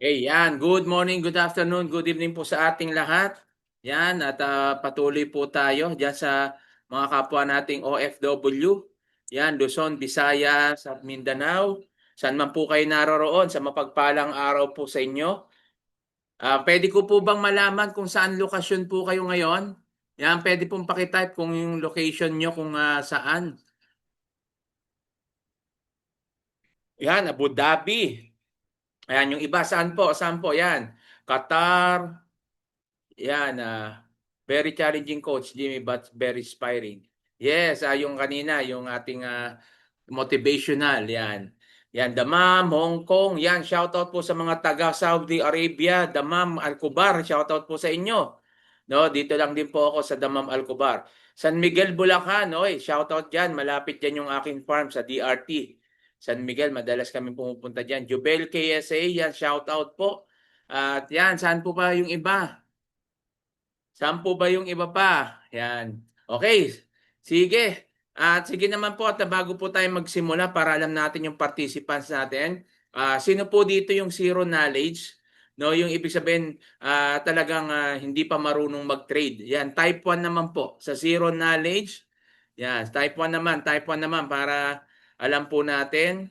Yan. Good morning, good afternoon, good evening po sa ating lahat. Yan, at patuloy po tayo diyan sa mga kapwa nating OFW. Yan, Luzon, Visayas at Mindanao. Saan man po kayo naroroon, sa mapagpalang araw po sa inyo. Pwede ko po bang malaman kung saan lokasyon po kayo ngayon? Yan, pwede pong pakitype kung yung location nyo kung saan. Yan, Abu Dhabi. Ayan, yung iba, saan po? Saan po? Yan. Qatar. Yan, very challenging coach, Jimmy, but very inspiring. Yes, yung kanina, yung ating motivational, yan. Yan, Damam, Hong Kong, yan, shoutout po sa mga taga Saudi Arabia, Damam, Al-Kubar, shoutout po sa inyo. No, dito lang din po ako sa Damam Al-Kubar. San Miguel, Bulacan, oy, shoutout diyan, malapit diyan yung aking farm sa DRT. San Miguel, madalas kami pumupunta diyan. Jubel KSA, yan, shoutout po. At yan, saan po ba yung iba? Saan po ba yung iba pa? Yan. Okay. Sige. At sige naman po at bago po tayo magsimula para alam natin yung participants natin. Sino po dito yung zero knowledge? No, yung ibig sabihin talagang hindi pa marunong mag-trade. Yan, type 1 naman po sa zero knowledge. Yan, type 1 naman para alam po natin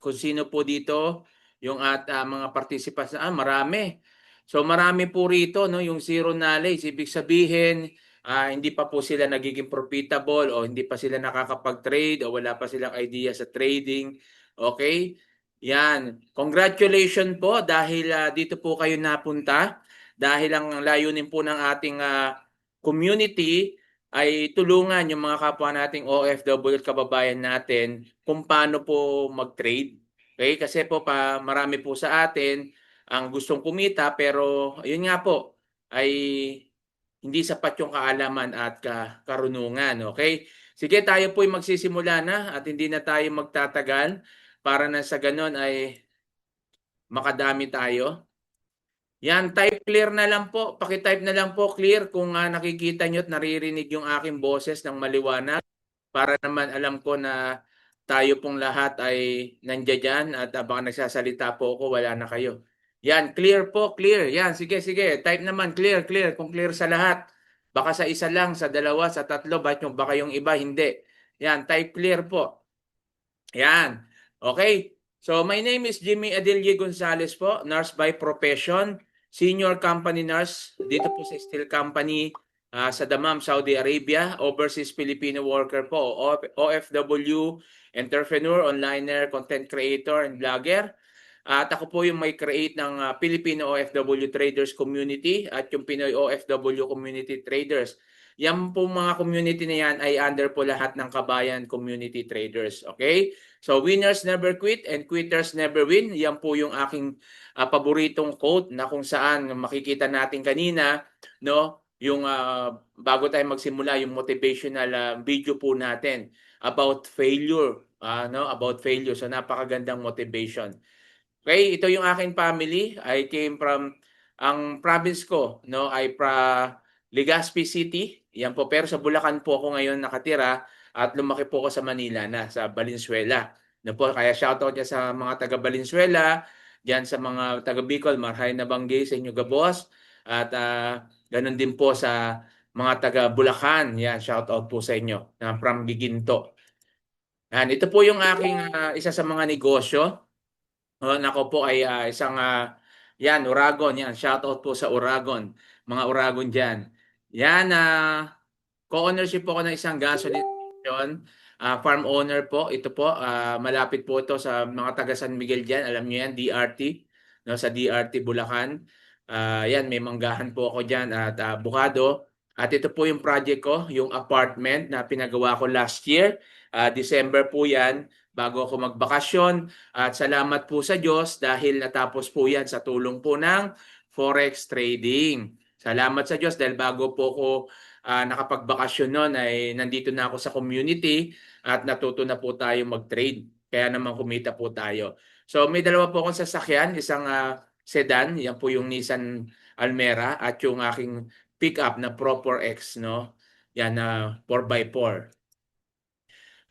kung sino po dito yung mga participants. Marami. So marami po rito no yung zero knowledge. Ibig sabihin hindi pa po sila nagiging profitable o hindi pa sila nakakapag-trade o wala pa silang idea sa trading. Okay? Yan. Congratulations po dahil dito po kayo napunta. Dahil ang layunin po ng ating community ay tulungan yung mga kapwa nating OFW at kababayan natin kung paano po mag-trade. Okay? Kasi po marami po sa atin ang gustong kumita pero yun nga po ay hindi sapat yung kaalaman at karunungan. Okay? Sige, tayo po ay magsisimula na at hindi na tayo magtatagal para na sa ganon ay makadami tayo. Yan, type clear na lang po. Paki-type na lang po clear kung nakikita nyo at naririnig yung aking boses ng maliwanag para naman alam ko na tayo pong lahat ay nandiyan dyan at baka nagsasalita po ako, wala na kayo. Yan, clear po, clear. Yan, sige, sige. Type naman, clear, clear. Kung clear sa lahat. Baka sa isa lang, sa dalawa, sa tatlo, baka yung iba hindi. Yan, type clear po. Yan. Okay. So my name is Jimmy Adelie Gonzalez po, nurse by profession, senior company nurse dito po sa Steel Company sa Dammam, Saudi Arabia, overseas Filipino worker po, OFW, entrepreneur, onliner, content creator, and vlogger. At ako po yung may create ng Filipino OFW Traders Community at yung Pinoy OFW Community Traders. Yan po mga community na yan ay under po lahat ng Kabayan Community Traders. Okay? So winners never quit and quitters never win. Yan po yung aking paboritong quote na kung saan makikita natin kanina, no? Yung bago tayo magsimula yung motivational video po natin about failure, no? About failure. So napakagandang motivation. Okay, ito yung aking family. I came from ang province ko, no, ay Legazpi City. Yan po, pero sa Bulacan po ako ngayon nakatira at lumaki po ako sa Manila na sa Valenzuela. No po, kaya shoutout niya sa mga taga Valenzuela, diyan sa mga taga Bicol, Marhay na Banggay sa inyo gabos at ganun din po sa mga taga Bulacan. Yan, shoutout po sa inyo na from Giginto. Yan, ito po yung aking isa sa mga negosyo. Oh, nako po ay isang yan, Uragon, yan. Shoutout po sa Uragon. Mga Uragon diyan. Yan, co-ownership po ako ng isang gasoline station. Farm owner po. Ito po, malapit po ito sa mga taga San Miguel diyan. Alam niyo yan, DRT. No, sa DRT Bulacan. Yan, may manggahan po ako diyan at bukado. At ito po yung project ko, yung apartment na pinagawa ko last year. December po yan, bago ako magbakasyon. At salamat po sa Diyos dahil natapos po yan sa tulong po ng Forex trading. Salamat sa Diyos dahil bago po ako nakapagbakasyon noon ay nandito na ako sa community at natuto na po tayo mag-trade. Kaya naman kumita po tayo. So may dalawa po akong sasakyan, isang sedan, yan po yung Nissan Almera at yung aking pickup na Pro 4X, no? Yan na 4x4.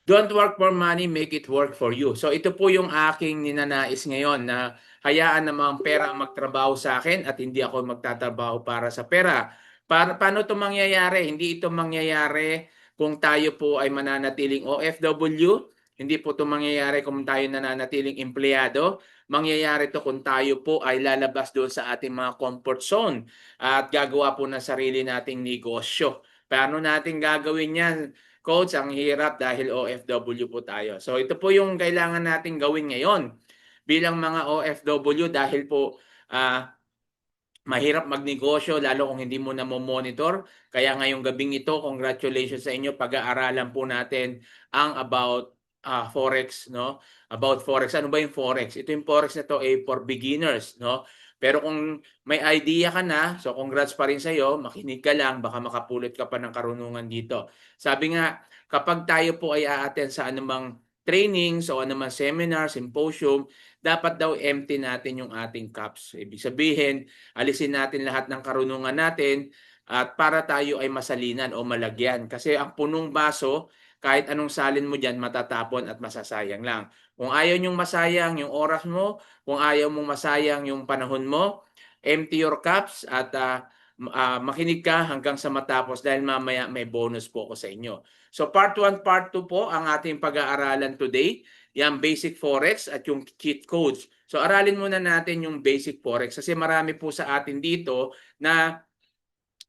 Don't work for money, make it work for you. So ito po yung aking ninanais ngayon na hayaan namang pera ang magtrabaho sa akin at hindi ako magtatrabaho para sa pera. Paano ito mangyayari? Hindi ito mangyayari kung tayo po ay mananatiling OFW. Hindi po ito mangyayari kung tayo nananatiling empleyado. Mangyayari ito kung tayo po ay lalabas doon sa ating mga comfort zone at gagawa po ng sarili nating negosyo. Paano natin gagawin yan? Coach, ang hirap dahil OFW po tayo. So ito po yung kailangan nating gawin ngayon bilang mga OFW dahil po mahirap magnegosyo lalo kung hindi mo na monitor. Kaya ngayong gabing ito, congratulations sa inyo. Pag-aaralan po natin ang about Forex, no? About Forex. Ano ba yung Forex? Ito yung Forex na to ay for beginners, no? Pero kung may idea ka na, so congrats pa rin sa iyo, makinig ka lang, baka makapulot ka pa ng karunungan dito. Sabi nga, kapag tayo po ay a-attend sa anumang trainings o anumang seminar, symposium, dapat daw empty natin yung ating cups. Ibig sabihin, alisin natin lahat ng karunungan natin at para tayo ay masalinan o malagyan. Kasi ang punong baso, kahit anong salin mo dyan, matatapon at masasayang lang. Kung ayaw nyong masayang yung oras mo, kung ayaw mong masayang yung panahon mo, empty your cups at makinig ka hanggang sa matapos dahil mamaya may bonus po ako sa inyo. So part 1, part 2 po ang ating pag-aaralan today. Yung basic forex at yung cheat codes. So aralin muna natin yung basic forex kasi marami po sa atin dito na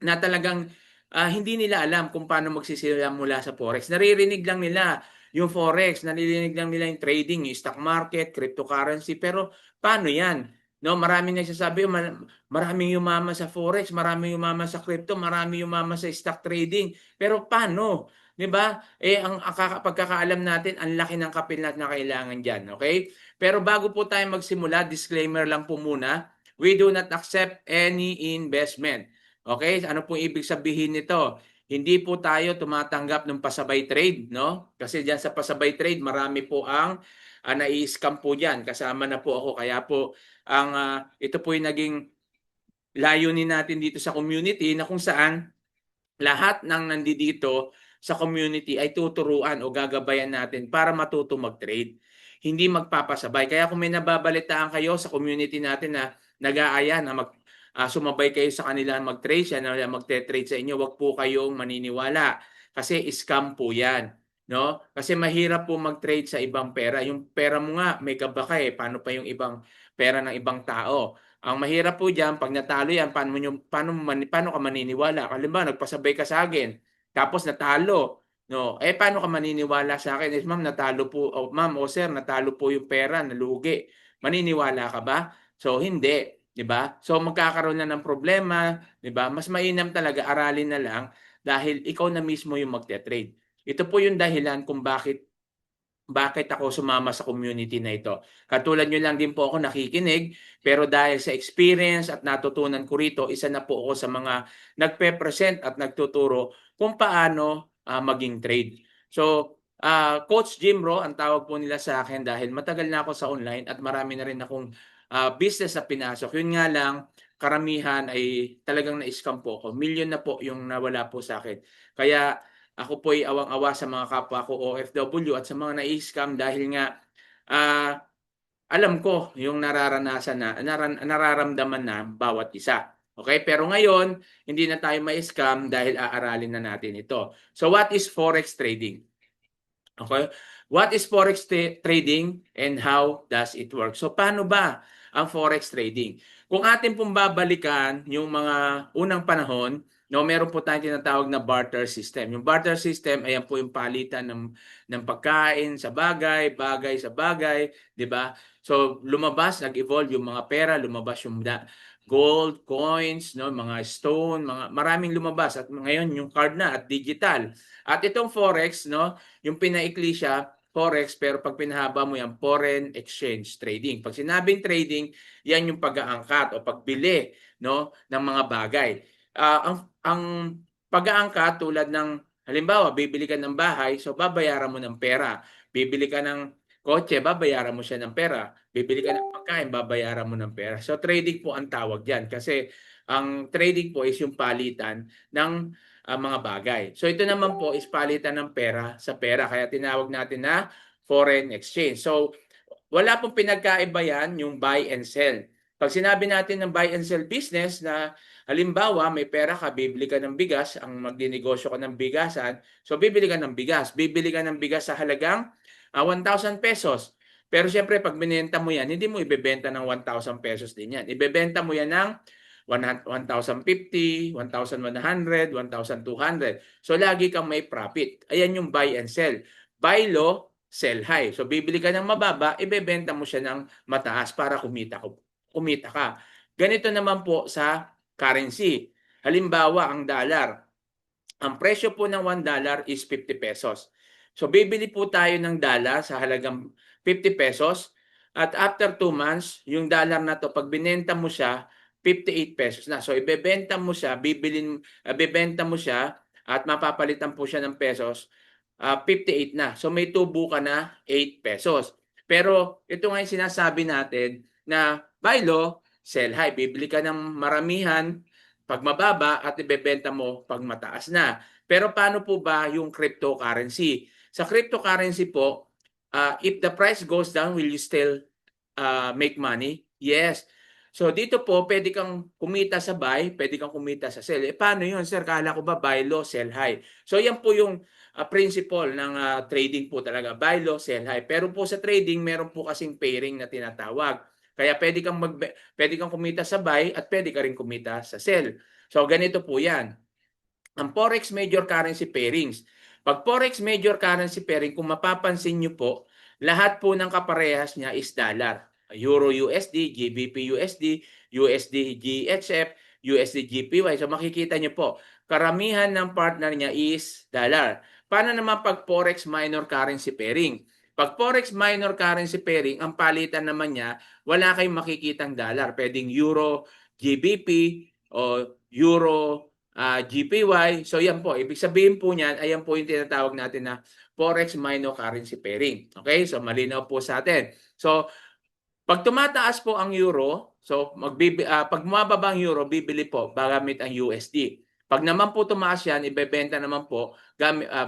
talagang hindi nila alam kung paano magsisimula mula sa forex. Naririnig lang nila yung forex, naririnig lang nila yung trading, yung stock market, cryptocurrency, pero paano yan? No, maraming nagsasabi, maraming yumaman sa forex, maraming yumaman sa crypto, maraming yumaman sa stock trading. Pero paano? 'Di ba? Ang pagkakaalam natin, ang laki ng kapil na kailangan diyan, okay? Pero bago po tayo magsimula, disclaimer lang po muna. We do not accept any investment. Okay, ano po ibig sabihin nito? Hindi po tayo tumatanggap ng pasabay trade, no? Kasi diyan sa pasabay trade, marami po ang nai-scam po diyan. Kasama na po ako kaya po ito po yung naging layunin natin dito sa community na kung saan lahat ng nandito sa community ay tuturuan o gagabayan natin para matuto mag-trade. Hindi magpapasabay. Kaya kung may nababalitaan kayo sa community natin na nag-aaya na sumabay kayo sa kanila mag-trade, siya na magte-trade sa inyo, wag po kayong maniniwala. Kasi scam po yan. No? Kasi mahirap po mag-trade sa ibang pera. Yung pera mo nga, may kaba ka eh. Paano pa yung ibang pera ng ibang tao? Ang mahirap po diyan, pag natalo yan, paano ka maniniwala? Halimbawa, nagpasabay ka sa akin, tapos natalo. No, paano ka maniniwala sa akin? Ma'am, natalo po, ma'am o sir, natalo po yung pera, nalugi. Maniniwala ka ba? So, hindi. 'Di ba? So, magkakaroon na ng problema, 'di ba? Mas mainam talaga aralin na lang dahil ikaw na mismo yung magte-trade. Ito po yung dahilan kung bakit ako sumama sa community na ito. Katulad nyo lang din po ako nakikinig, pero dahil sa experience at natutunan ko rito, isa na po ako sa mga nagpe-present at nagtuturo kung paano maging trade. So, Coach Jimro, ang tawag po nila sa akin dahil matagal na ako sa online at marami na rin akong business na pinasok. Yun nga lang, karamihan ay talagang na-scam po ako. Million na po yung nawala po sa akin. Kaya ako po ay awang-awa sa mga kapwa ko OFW at sa mga na-scam dahil nga alam ko yung nararamdaman na bawat isa. Okay? Pero ngayon, hindi na tayo ma-scam dahil aaralin na natin ito. So what is forex trading? Okay? What is forex trading and how does it work? So paano ba ang forex trading? Kung atin pong babalikan yung mga unang panahon, no, meron po tayong tinatawag na barter system. Yung barter system, ayan po yung palitan ng pagkain sa bagay, bagay sa bagay, di ba? So lumabas, nag-evolve yung mga pera, lumabas yung gold, coins, no, mga stone, maraming lumabas at ngayon yung card na at digital. At itong forex, no, yung pinaikli siya, forex, pero pag pinahaba mo yan, foreign exchange trading. Pag sinabing trading, yan yung pag-aangkat o pagbili, no, ng mga bagay. Ang pag-aangkat tulad ng halimbawa, bibili ka ng bahay, so babayaran mo ng pera. Bibili ka ng kotse, babayaran mo siya ng pera. Bibili ka ng pagkain, babayaran mo ng pera. So trading po ang tawag diyan kasi ang trading po is yung palitan ng mga bagay. So ito naman po is palitan ng pera sa pera, kaya tinawag natin na foreign exchange. So wala pong pinagkaiba yan yung buy and sell. Pag sinabi natin ng buy and sell business na halimbawa may pera ka, bibili ka ng bigas, ang magdinegosyo ka ng bigasan, so bibili ka ng bigas. Bibili ka ng bigas sa halagang 1,000 pesos. Pero siyempre pag binenta mo yan, hindi mo ibebenta ng 1,000 pesos din yan. Ibebenta mo yan ng 1,050, 1,100, 1,200. So lagi kang may profit. Ayan yung buy and sell. Buy low, sell high. So bibili ka ng mababa, ibebenta mo siya ng mataas para kumita ka. Ganito naman po sa currency. Halimbawa, ang dollar. Ang presyo po ng $1 is 50 pesos. So bibili po tayo ng dollar sa halagang 50 pesos at after 2 months, yung dollar na to pag binenta mo siya, 58 pesos na. So ibebenta mo siya, bibenta mo siya at mapapalitan po siya ng pesos, 58 na. So may tubo ka na 8 pesos. Pero ito nga yung sinasabi natin na buy low, sell high. Bibili ka ng maramihan pag mababa at ibebenta mo pag mataas na. Pero paano po ba yung cryptocurrency? Sa cryptocurrency po, if the price goes down, will you still make money? Yes. So dito po, pwede kang kumita sa buy, pwede kang kumita sa sell. Paano yun, sir? Kala ko ba buy low, sell high? So yan po yung principle ng trading po talaga. Buy low, sell high. Pero po sa trading, meron po kasing pairing na tinatawag. Kaya pwede kang kumita sa buy at pwede ka rin kumita sa sell. So ganito po yan. Ang Forex Major Currency Pairings. Pag Forex Major Currency Pairing, kung mapapansin nyo po, lahat po ng kaparehas niya is dollar. Euro USD, GBP USD, USD GHF, USD GPY. So makikita nyo po, karamihan ng partner niya is dollar. Paano naman pag Forex Minor Currency Pairing? Pag Forex Minor Currency Pairing, ang palitan naman niya, wala kayong makikitang dollar. Pwedeng Euro, GBP, o Euro, GPY. So yan po, ibig sabihin po niyan, ayan po yung tinatawag natin na Forex Minor Currency Pairing. Okay? So malinaw po sa atin. So pag tumataas po ang euro, so pag bumababa ang euro, bibili po gamit ang USD. Pag naman po tumaas yan, ibebenta naman po,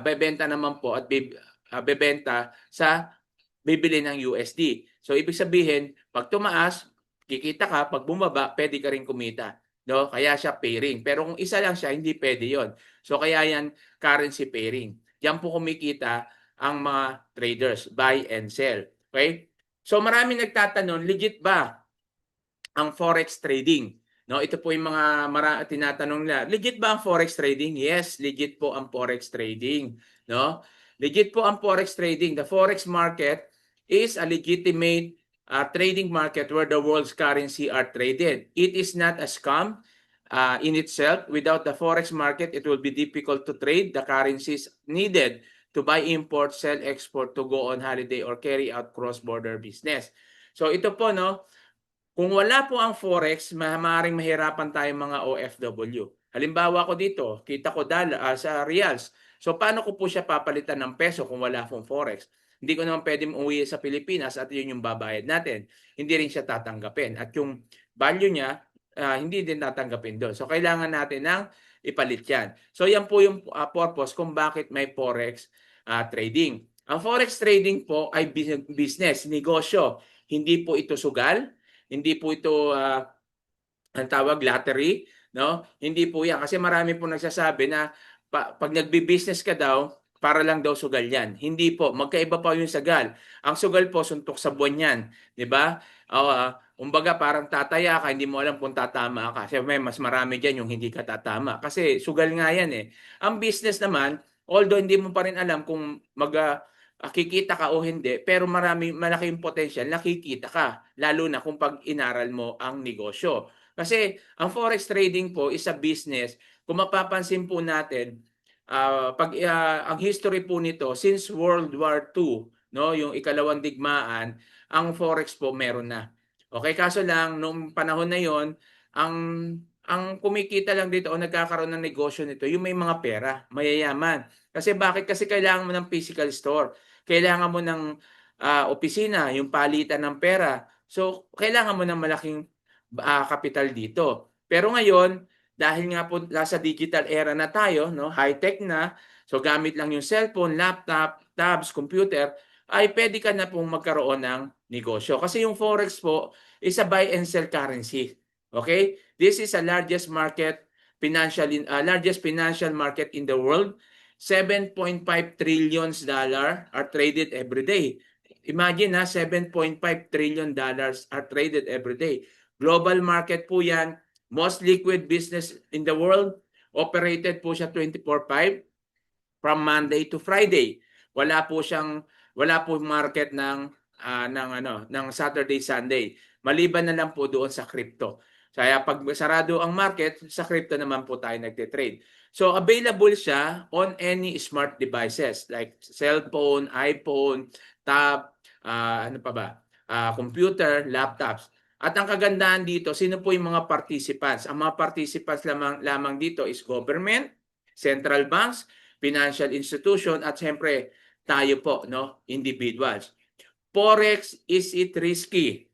bebenta naman po at bebenta sa bibili ng USD. So ibig sabihin, pag tumaas, kikita ka, pag bumaba, pwede ka rin kumita. No? Kaya siya pairing. Pero kung isa lang siya, hindi pwede yon. So kaya yan currency pairing. Yan po kumikita ang mga traders, buy and sell. Okay? So marami nagtatanong, legit ba ang forex trading? No, ito po yung mga tinatanong nila. Legit ba ang forex trading? Yes, legit po ang forex trading, no? Legit po ang forex trading. The forex market is a legitimate trading market where the world's currency are traded. It is not a scam in itself. Without the forex market, it will be difficult to trade the currencies needed to buy, import, sell, export, to go on holiday, or carry out cross-border business. So ito po, no, kung wala po ang forex, maaaring mahirapan tayong mga OFW. Halimbawa ko dito, kita ko sa reals. So paano ko po siya papalitan ng peso kung wala pong forex? Hindi ko naman pwedeng umuwi sa Pilipinas at yun yung babayad natin. Hindi rin siya tatanggapin. At yung value niya, hindi din tatanggapin doon. So kailangan natin ng ipalit yan. So yan po yung purpose kung bakit may forex trading. Ang forex trading po ay business, negosyo. Hindi po ito sugal. Hindi po ito ang tawag lottery, no? Hindi po 'yan kasi marami po nagsasabi na pag nagbi-business ka daw, para lang daw sugal 'yan. Hindi po, magkaiba pa 'yung sagal. Ang sugal po suntok sa buwan 'yan, 'di ba? Kumbaga parang tataya ka, hindi mo alam kung tatama ka. Kasi may mas marami diyan 'yung hindi ka tatama kasi sugal nga 'yan eh. Ang business naman, although hindi mo pa rin alam kung kikita ka o hindi, pero malaking potential nakikita ka, lalo na kung pag inaral mo ang negosyo. Kasi ang forex trading po is a business. Kung mapapansin po natin, ang history po nito since World War II, no, yung ikalawang digmaan, ang forex po meron na. Okay, kaso lang nung panahon na 'yon, ang ang kumikita lang dito o nagkakaroon ng negosyo nito yung may mga pera, mayayaman. Kasi bakit? Kasi kailangan mo ng physical store. Kailangan mo ng opisina, yung palitan ng pera. So, kailangan mo ng malaking kapital dito. Pero ngayon, dahil nga po nasa digital era na tayo, no, high-tech na, so gamit lang yung cellphone, laptop, tabs, computer, ay pwede ka na pong magkaroon ng negosyo. Kasi yung forex po is a buy and sell currency. Okay? This is the largest financial market in the world. 7.5 trillions dollar are traded every day. Imagine ha, 7.5 trillion dollars are traded every day. Global market po yan. Most liquid business in the world, operated po siya 24/5 from Monday to Friday. Wala po market ng Saturday, Sunday. Maliban na lang po doon sa crypto. Kaya pag sarado ang market, sa crypto naman po tayo nagte-trade. So available siya on any smart devices like cellphone, iPhone, tab, computer, laptops. At ang kagandahan dito, sino po yung mga participants? Ang mga participants lamang dito is government, central banks, financial institution, at siyempre tayo po, no, individuals. Forex, is it risky?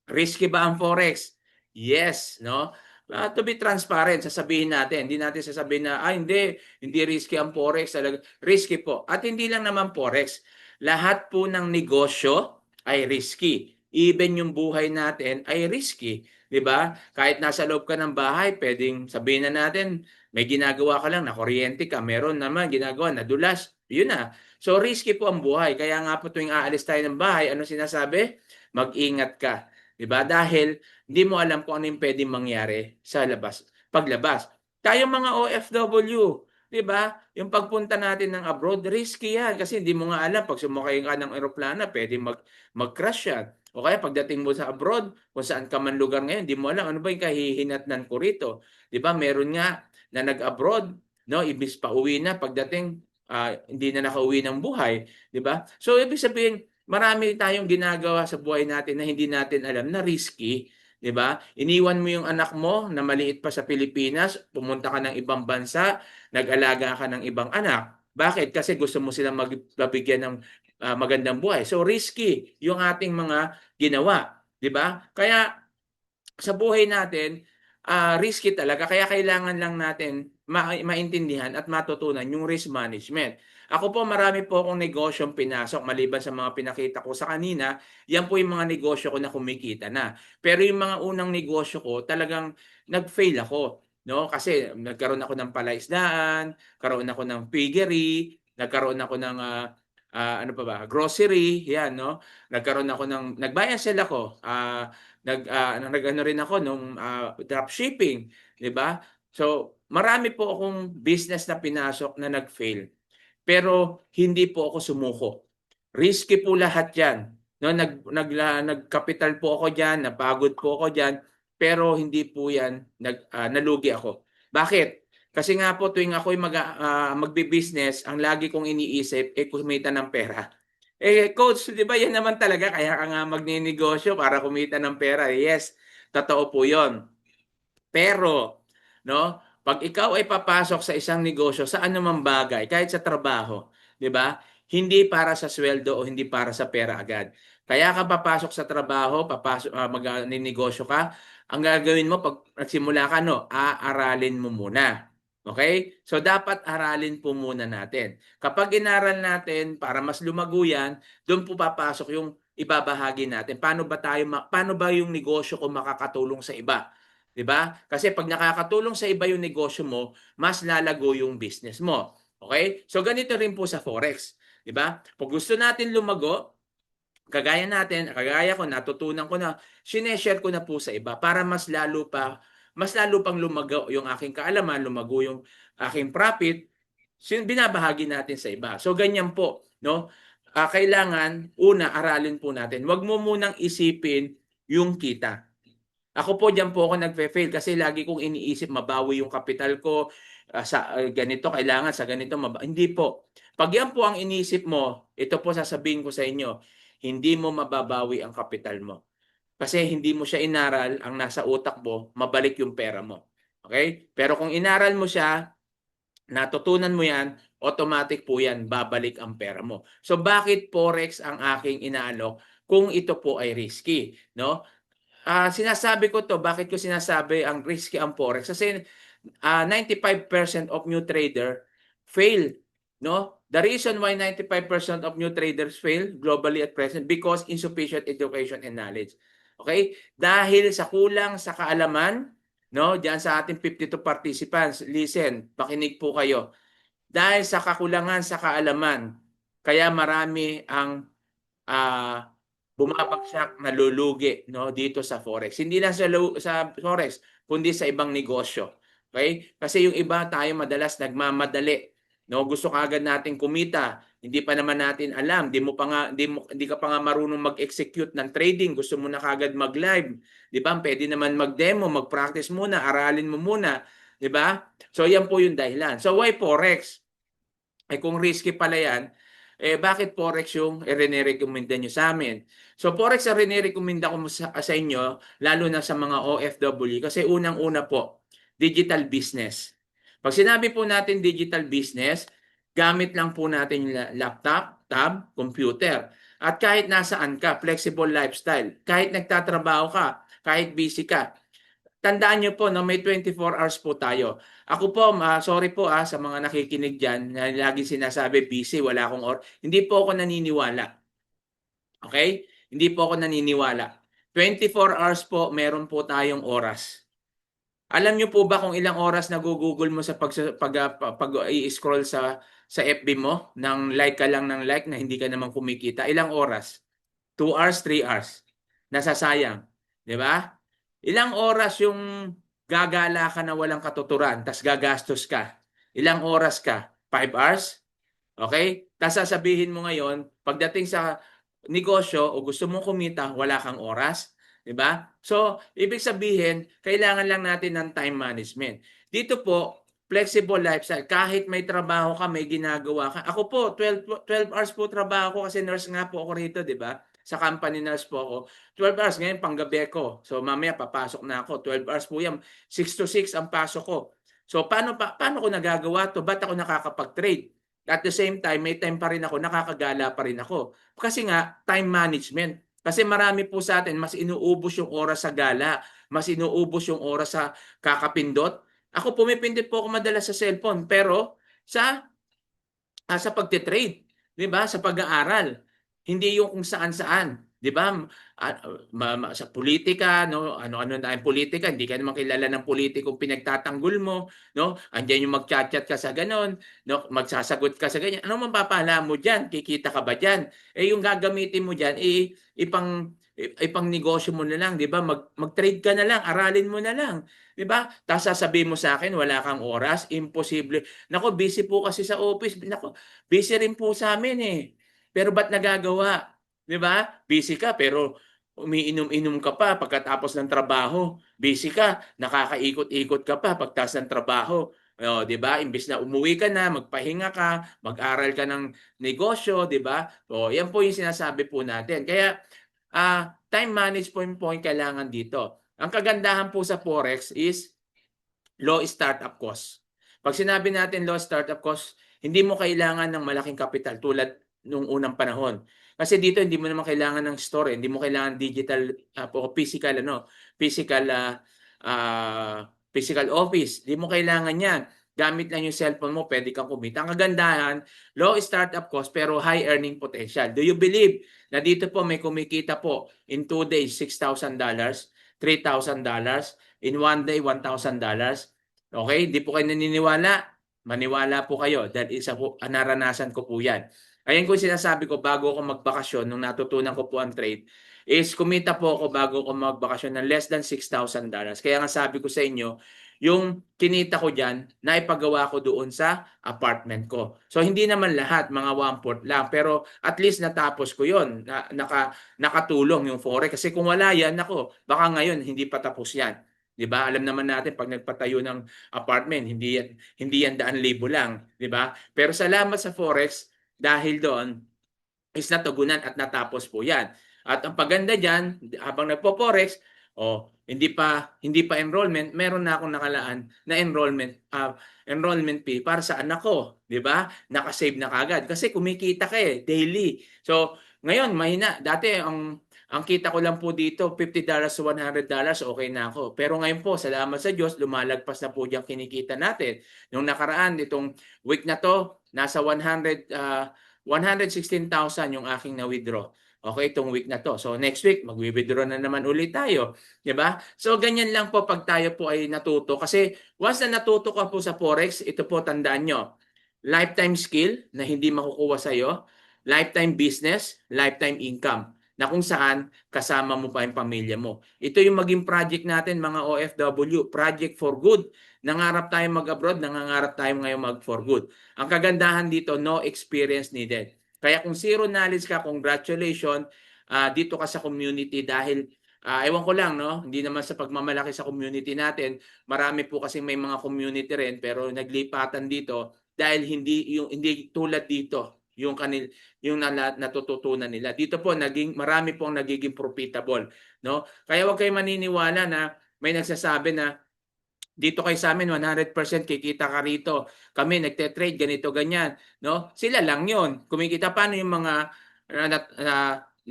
Risky ba ang forex? Yes, no? To be transparent, sasabihin natin. Hindi natin sasabihin na, hindi risky ang forex. Risky po. At hindi lang naman forex. Lahat po ng negosyo ay risky. Even yung buhay natin ay risky. 'Di ba? Kahit nasa loob ka ng bahay, pwedeng sabihin na natin, may ginagawa ka lang, na kuryente ka. Meron naman ginagawa, nadulas. Yun na. So risky po ang buhay. Kaya nga po tuwing aalis tayo ng bahay, ano sinasabi? Mag-ingat ka. 'Di ba? Dahil hindi mo alam kung ano yung pwedeng mangyari sa paglabas. Tayong mga OFW, 'di ba? Yung pagpunta natin ng abroad, risky 'yan kasi hindi mo nga alam pag sumakay ka ng eroplano, pwedeng mag-crash 'yan. O kaya pagdating mo sa abroad, kung saan ka man lugar ngayon, hindi mo alam ano ba yung kahihinatnan ko rito. 'Di ba? Meron nga na nag-abroad, no, ibis pa uwi na pagdating hindi na nakauwi ng buhay, 'di ba? So ibig sabihin, marami tayong ginagawa sa buhay natin na hindi natin alam na risky, 'di ba? Iniwan mo yung anak mo na maliit pa sa Pilipinas, pumunta ka ng ibang bansa, nag-alaga ka ng ibang anak. Bakit? Kasi gusto mo silang mabigyan ng magandang buhay. So risky yung ating mga ginawa, 'di ba? Kaya sa buhay natin, risky talaga. Kaya kailangan lang natin maintindihan at matutunan yung risk management. Ako po, marami po akong negosyong pinasok maliban sa mga pinakita ko sa kanina, yan po yung mga negosyo ko na kumikita na. Pero yung mga unang negosyo ko, talagang nag-fail ako. No? Kasi nagkaroon ako ng palaisdaan, karoon ako ng piggery, nagkaroon ako ng grocery, yan, no? Nagkaroon ako nag-buy and sell ako. Nag-ano rin ako nung dropshipping, 'di ba? So, marami po akong business na pinasok na nag-fail. Pero hindi po ako sumuko. Risky po lahat 'yan. No, nagkapital po ako diyan, napagod po ako diyan, pero hindi po 'yan nalugi ako. Bakit? Kasi nga po tuwing ako'y magbi-business, ang lagi kong iniisip kumita ng pera. Coach, 'di ba 'yan naman talaga kaya ka nga magninegosyo para kumita ng pera. Yes, totoo po 'yon. Pero, no, 'pag ikaw ay papasok sa isang negosyo sa anumang bagay, kahit sa trabaho, 'di ba? Hindi para sa sweldo o hindi para sa pera agad. Kaya ka papasok sa trabaho, magninegosyo ka, ang gagawin mo 'pag nagsimula ka, no, aaralin mo muna. Okay? So dapat aralin po muna natin. Kapag inaral natin para mas lumago yan, doon po papasok yung ibabahagi natin. Paano ba yung negosyo ko makakatulong sa iba? 'Di ba? Kasi pag nakakatulong sa iba yung negosyo mo, mas lalago yung business mo. Okay? So ganito rin po sa forex, 'di ba? Pag gusto natin lumago, kagaya ko, natutunan ko na, shine-share ko na po sa iba para mas lalo pang lumago yung aking kaalaman, lumago yung aking profit, binabahagi natin sa iba. So ganyan po, no? Kailangan una aralin po natin. Huwag mo munang isipin yung kita. Ako po, diyan po ako nagfe-fail kasi lagi kong iniisip mabawi yung kapital ko, ganito kailangan, sa ganito hindi po. Pag yan po ang inisip mo, ito po sasabihin ko sa inyo, hindi mo mababawi ang kapital mo. Kasi hindi mo siya inaral, ang nasa utak mo, mabalik yung pera mo. Okay? Pero kung inaral mo siya, natutunan mo yan, automatic po yan, babalik ang pera mo. So bakit forex ang aking inaalok kung ito po ay risky, no? Sinasabi ko 'to, bakit ko sinasabi ang risky ang forex kasi 95% of new trader fail, no? The reason why 95% of new traders fail globally at present because insufficient education and knowledge. Okay? Dahil sa kulang sa kaalaman, no? Diyan sa ating 52 participants, listen, pakinig po kayo. Dahil sa kakulangan sa kaalaman, kaya marami ang ah, bumabagsak, nalulugi, no, dito sa forex. Hindi lang sa forex, kundi sa ibang negosyo. Okay? Kasi yung iba tayo madalas nagmamadali. No, gusto kaagad natin kumita. Hindi pa naman natin alam, hindi ka pa nga marunong mag-execute ng trading, gusto mo na kaagad mag-live. 'Di ba? Pwede naman mag-demo, mag-practice muna, aralin mo muna, 'di ba? So yan po yung dahilan. So why forex? Kung risky pala yan, bakit Forex yung irene-recommenda nyo sa amin? So Forex ang rinirekomenda ko sa inyo, lalo na sa mga OFW, kasi unang-una po, digital business. Pag sinabi po natin digital business, gamit lang po natin yung laptop, tab, computer. At kahit nasaan ka, flexible lifestyle, kahit nagtatrabaho ka, kahit busy ka, tandaan niyo po na may 24 hours po tayo. Ako po, sorry po sa mga nakikinig diyan na lagi sinasabi busy, wala akong hindi po ako naniniwala. Okay? Hindi po ako naniniwala. 24 hours po meron po tayong oras. Alam niyo po ba kung ilang oras nagugugol mo sa i-scroll sa FB mo nang like ka lang ng like na hindi ka naman kumikita? Ilang oras? 2 hours, 3 hours. Nasasayang, 'di ba? Ilang oras yung gagala ka na walang katuturan, tas gagastos ka? Ilang oras ka? 5 hours? Okay? Tas sasabihin mo ngayon, pagdating sa negosyo o gusto mong kumita, wala kang oras, 'di ba? So, ibig sabihin, kailangan lang natin ng time management. Dito po, flexible lifestyle. Kahit may trabaho ka, may ginagawa ka. Ako po, 12 hours po trabaho ko kasi nurse nga po ako rito, 'di ba? Sa company nurse po ako. 12 hours ngayon panggabi ko. So mamaya papasok na ako. 12 hours po 'yan. 6 to 6 ang pasok ko. So paano ko nagagawa 'to? Ba't ako nakakapag-trade? At the same time, may time pa rin ako, nakakagala pa rin ako. Kasi nga, time management. Kasi marami po sa atin, mas inuubos yung oras sa gala, mas inuubos yung oras sa kakapindot. Ako pumipindot po ako madalas sa cellphone, pero sa pagte-trade, 'di ba? Sa pag-aaral. Hindi yung kung saan-saan, 'di ba? Sa politika, no, ano-ano na ang politika, hindi ka naman kilala ng politikong pinagtatanggol mo, no? Andiyan yung magchat-chat ka sa ganon, no? Magsasagot ka sa ganyan. Ano mapapala mo diyan? Kikita ka ba diyan? Yung gagamitin mo diyan ipang negosyo mo na lang, 'di ba? Mag-trade ka na lang, aralin mo na lang, 'di ba? Tapos sasabihin mo sa akin wala kang oras, imposible. Nako, busy po kasi sa office. Nako, busy rin po sa amin eh. Pero ba't nagagawa? 'Di ba? Busy ka pero umiinom-inom ka pa pagkatapos ng trabaho. Busy ka, nakakaikot-ikot ka pa pagtapos ng trabaho. Oh, 'di ba? Imbes na umuwi ka na, magpahinga ka, mag-aral ka ng negosyo, 'di ba? Oh, 'yan po 'yung sinasabi po natin. Kaya time management po 'yung kailangan dito. Ang kagandahan po sa forex is low startup cost. Pag sinabi natin low startup cost, hindi mo kailangan ng malaking kapital tulad nung unang panahon. Kasi dito hindi mo naman kailangan ng store, hindi mo kailangan digital o physical physical office. Hindi mo kailangan 'yan. Gamit lang yung cellphone mo, pwede kang kumita. Ang kagandahan, low startup cost pero high earning potential. Do you believe na dito po may kumikita po in 2 days $6,000, $3,000, in 1 day $1,000? Okay, hindi po kayo naniniwala? Maniwala po kayo dahil isa po, naranasan ko po yan. Ayan ko sinasabi ko bago ako magbakasyon, nung natutunan ko po ang trade, is kumita po ako bago ako magbakasyon ng less than $6,000. Kaya nga sabi ko sa inyo, yung kinita ko dyan, naipagawa ko doon sa apartment ko. So hindi naman lahat, mga 1/4 lang. Pero at least natapos ko yun. Nakatulong yung forex. Kasi kung wala yan, ako, baka ngayon hindi pa tapos yan. 'Di ba? Alam naman natin pag nagpatayo ng apartment, hindi yan daan libo lang, 'di ba? Pero salamat sa forex dahil doon is natugunan at natapos po 'yan. At ang paganda diyan, habang nagpo-forex, hindi pa enrollment, meron na akong nakalaan na enrollment fee para sa anak ko, 'di ba? Naka-save na kagad kasi kumikita ka daily. So, ngayon mahina. Dati ang ang kita ko lang po dito, $50 to $100, okay na ako. Pero ngayon po, salamat sa Diyos, lumalagpas na po diyang kinikita natin. Nung nakaraan, itong week na to, nasa 116,000 yung aking na-withdraw. Okay, itong week na to. So next week, mag-withdraw na naman ulit tayo. 'Di ba? So ganyan lang po pag tayo po ay natuto. Kasi once na natuto ka po sa Forex, ito po tandaan nyo, lifetime skill na hindi makukuha sa'yo, lifetime business, lifetime income na kung saan kasama mo pa yung pamilya mo. Ito yung maging project natin mga OFW, project for good. Nangarap tayo mag-abroad, nangangarap tayo ngayon mag for good. Ang kagandahan dito, no experience needed. Kaya kung zero knowledge ka, congratulations, dito ka sa community dahil ewan ko lang, no? Hindi naman sa pagmamalaki sa community natin, marami po kasing may mga community rin pero naglipatan dito dahil hindi tulad dito yung natututunan nila. Dito po marami pong nagiging profitable, no? Kaya wag kayong maniniwala na may nagsasabi na dito kay sa amin 100% kikita ka rito. Kami nagte-trade ganito ganyan, no? Sila lang 'yon. Kumikita paano yung mga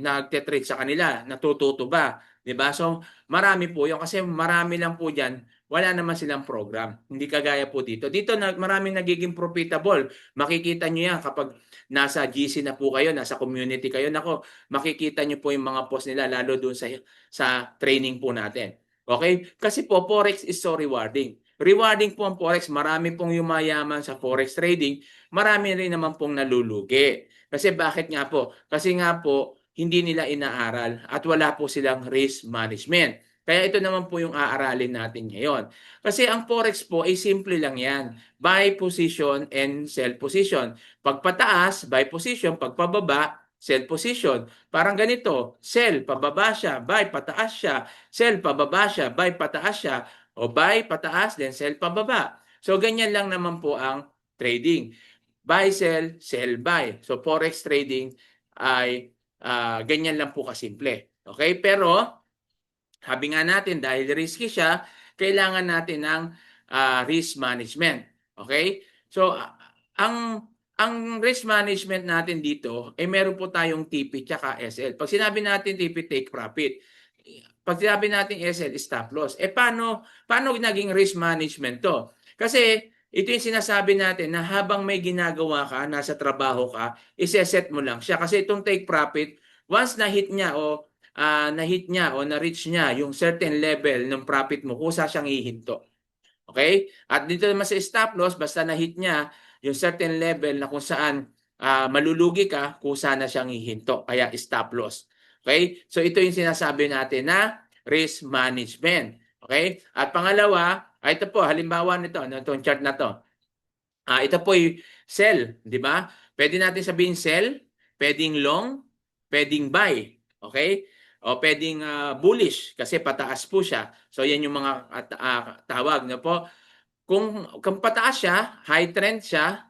nagte-trade sa kanila? Natututo ba? 'Di ba? So, marami po 'yon kasi marami lang po diyan. Wala naman silang program. Hindi kagaya po dito. Dito maraming nagiging profitable. Makikita nyo yan kapag nasa GC na po kayo, nasa community kayo. Nako, makikita nyo po yung mga post nila lalo doon sa training po natin. Okay? Kasi po, Forex is so rewarding. Rewarding po ang Forex. Marami pong yumayaman sa Forex trading. Marami rin naman pong nalulugi. Kasi bakit nga po? Kasi nga po, hindi nila inaaral at wala po silang risk management. Kaya ito naman po yung aaralin natin ngayon. Kasi ang Forex po ay simple lang yan. Buy position and sell position. Pag pataas, buy position. Pag pababa, sell position. Parang ganito, sell, pababa siya, buy, pataas siya, sell, pababa siya, buy, pataas siya, o buy, pataas, then sell, pababa. So ganyan lang naman po ang trading. Buy, sell, buy. So Forex trading ay ganyan lang po kasimple. Okay? Pero sabi nga natin, dahil risky siya, kailangan natin ng risk management. Okay? So, ang risk management natin dito, meron po tayong TP at SL. Pag sinabi natin TP, take profit. Pag sinabi natin SL, stop loss. Paano naging risk management to? Kasi, ito yung sinasabi natin na habang may ginagawa ka, nasa trabaho ka, iseset mo lang siya. Kasi itong take profit, once na-hit niya o na-reach niya yung certain level ng profit mo, kusa siyang hihinto. Okay? At dito naman sa stop loss, basta na-hit niya yung certain level na kung saan malulugi ka, kusa na siyang hihinto. Kaya stop loss. Okay? So ito yung sinasabi natin na risk management. Okay? At pangalawa, ito po, halimbawa nito, itong chart na to. Ito po yung sell, di ba? Pwede natin sabihin sell, pwedeng long, pwedeng buy. Okay? O pwedeng bullish kasi pataas po siya. So yan yung mga tawag na po. Kung pataas siya, high trend siya,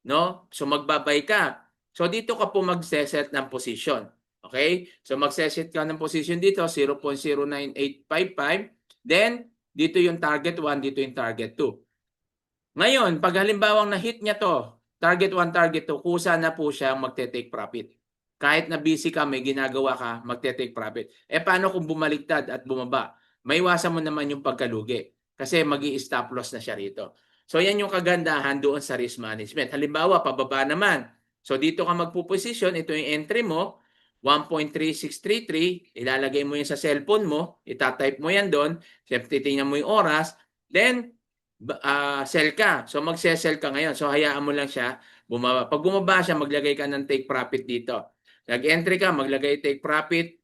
no? So magbabay ka. So dito ka po magse-set ng position. Okay? So magse-set ka ng position dito 0.09855. Then dito yung target 1, dito yung target 2. Ngayon, pag halimbawang na-hit niya to, target 1, target 2, kusa na po siya magte-take profit. Kahit na busy ka, may ginagawa ka, magte-take profit. Paano kung bumaliktad at bumaba? Maiwasan mo naman yung pagkalugi kasi magi-stop loss na siya rito. So yan yung kagandahan doon sa risk management. Halimbawa, pababa naman. So dito ka magpuposisyon, ito yung entry mo, 1.3633, ilalagay mo yan sa cellphone mo, itatype mo yan doon, titingnan mo yung oras, then sell ka. So magse-sell ka ngayon. So hayaan mo lang siya bumaba. Pag bumaba siya, maglagay ka ng take profit dito. Nag-entry ka, maglagay take profit.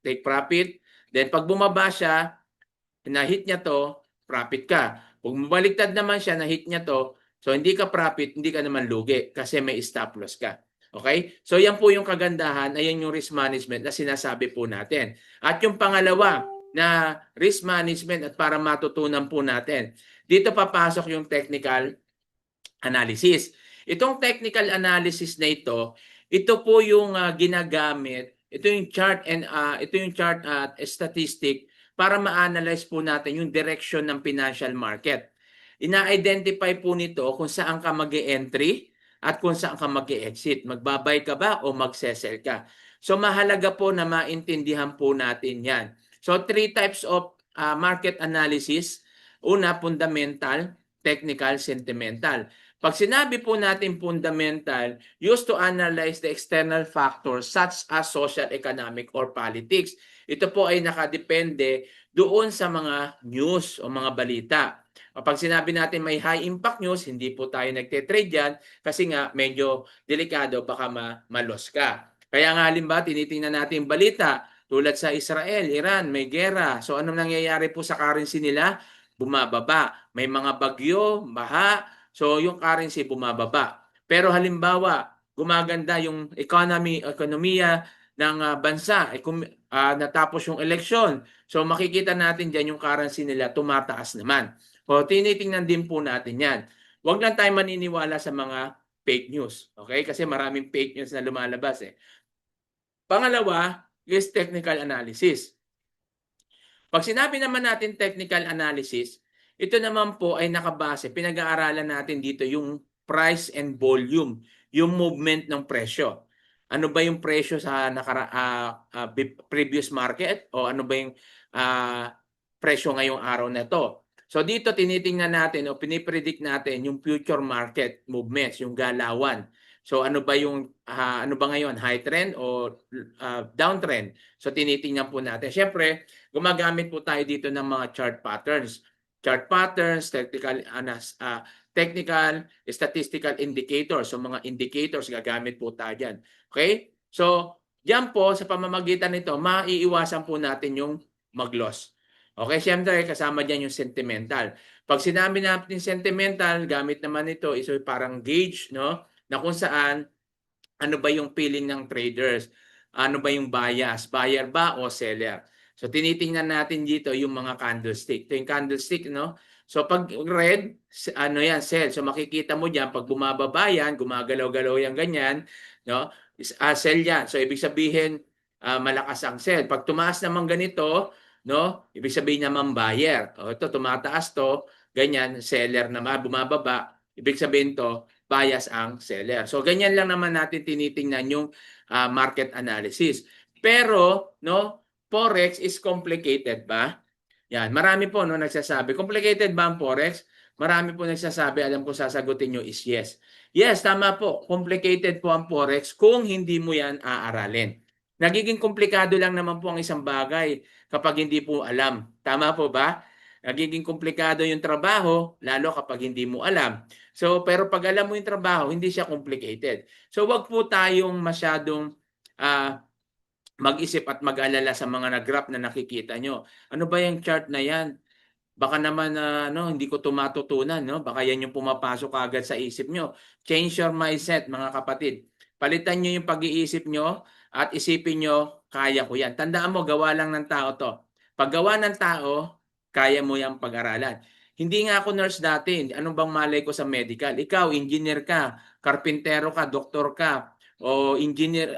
Then pag bumaba siya, na-hit niya to, profit ka. Pag bumaliktad naman siya, na-hit niya to, so hindi ka profit, hindi ka naman lugi kasi may stop loss ka. Okay? So yan po yung kagandahan, ayan yung risk management na sinasabi po natin. At yung pangalawa na risk management at para matutunan po natin, dito papasok yung technical analysis. Itong technical analysis na ito po yung ginagamit, ito yung chart at statistic para ma-analyze po natin yung direction ng financial market. Ina-identify po nito kung saan ka mag-e-entry at kung saan ka mag-e-exit. Magbabay ka ba o magse-sell ka? So mahalaga po na maintindihan po natin yan. So 3 types of market analysis. Una, fundamental, technical, sentimental. Pag sinabi po natin fundamental, used to analyze the external factors such as social, economic, or politics. Ito po ay nakadepende doon sa mga news o mga balita. Pag sinabi natin may high impact news, hindi po tayo nagte-trade yan kasi nga medyo delikado, baka malos ka. Kaya nga halimbawa, tinitingnan natin balita tulad sa Israel, Iran, may gera. So anong nangyayari po sa currency nila? Bumababa. May mga bagyo, baha. So yung currency bumababa. Pero halimbawa, gumaganda yung ekonomiya ng bansa, natapos yung eleksyon. So makikita natin dyan yung currency nila tumataas naman. O tinitingnan din po natin yan. Huwag lang tayo maniniwala sa mga fake news. Okay? Kasi maraming fake news na lumalabas eh. Pangalawa is technical analysis. Pag sinabi naman natin technical analysis, ito naman po ay nakabase, pinag-aaralan natin dito yung price and volume, yung movement ng presyo. Ano ba yung presyo sa previous market o ano ba yung presyo ngayong araw na to? So dito tinitingnan natin o pinipredict natin yung future market movements, yung galawan. So ano ba yung ano ba ngayon, high trend o downtrend? So tinitingnan po natin. Siyempre, gumagamit po tayo dito ng mga chart patterns. Chart patterns, technical, statistical indicators. So mga indicators gagamit po tayo dyan. Okay? So diyan po sa pamamagitan nito, maiiwasan po natin yung mag-loss. Okay, siyempre kasama diyan yung sentimental. Pag sinabi natin sentimental, gamit naman ito is parang gauge, no? Na kung saan ano ba yung feeling ng traders? Ano ba yung bias? Buyer ba o seller? So tinitingnan natin dito yung mga candlestick. Ito yung candlestick, no? So pag red, ano yan, sell. So makikita mo diyan pag bumababa yan, gumagalaw-galaw yan ganyan, no? Sell yan. So ibig sabihin malakas ang sell. Pag tumaas naman ganito, no? Ibig sabihin naman buyer. O ito tumataas to, ganyan, seller naman bumababa. Ibig sabihin to, bias ang seller. So ganyan lang naman natin tinitingnan yung market analysis. Pero no, forex is complicated ba? Yan, marami po no nagsasabi, complicated ba ang forex? Marami po nagsasabi, alam ko sasagutin nyo is yes. Yes, tama po. Complicated po ang forex kung hindi mo yan aaralin. Nagiging komplikado lang naman po ang isang bagay kapag hindi po alam. Tama po ba? Nagiging komplikado yung trabaho lalo kapag hindi mo alam. So, pero pag alam mo yung trabaho, hindi siya complicated. So, wag po tayong masyadong mag-isip at mag-alala sa mga graph na nakikita nyo. Ano ba yung chart na yan? Baka naman hindi ko matutunan, no? Baka yan yung pumapasok agad sa isip nyo. Change your mindset, mga kapatid. Palitan nyo yung pag-iisip nyo at isipin nyo, kaya ko yan. Tandaan mo, gawa lang ng tao to. Pag gawa ng tao, kaya mo yung pag-aralan. Hindi nga ako nurse dati. Anong bang malay ko sa medical? Ikaw, engineer ka, karpintero ka, doktor ka, o engineer,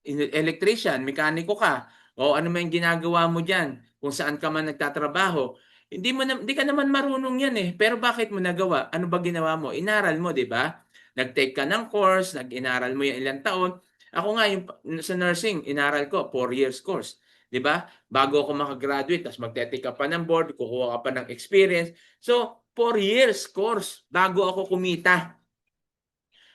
electrician, mekaniko ka, o ano man yung ginagawa mo dyan, kung saan ka man nagtatrabaho. Hindi ka naman marunong yan eh. Pero bakit mo nagawa? Ano ba ginawa mo? Inaral mo, di ba? Nag-take ka ng course, nag-inaral mo yung ilang taon. Ako nga, yung sa nursing, inaral ko, 4 years course. Di ba? Bago ako makagraduate, tapos magte-take ka pa ng board, kukuha ka pa ng experience. So, 4 years course bago ako kumita.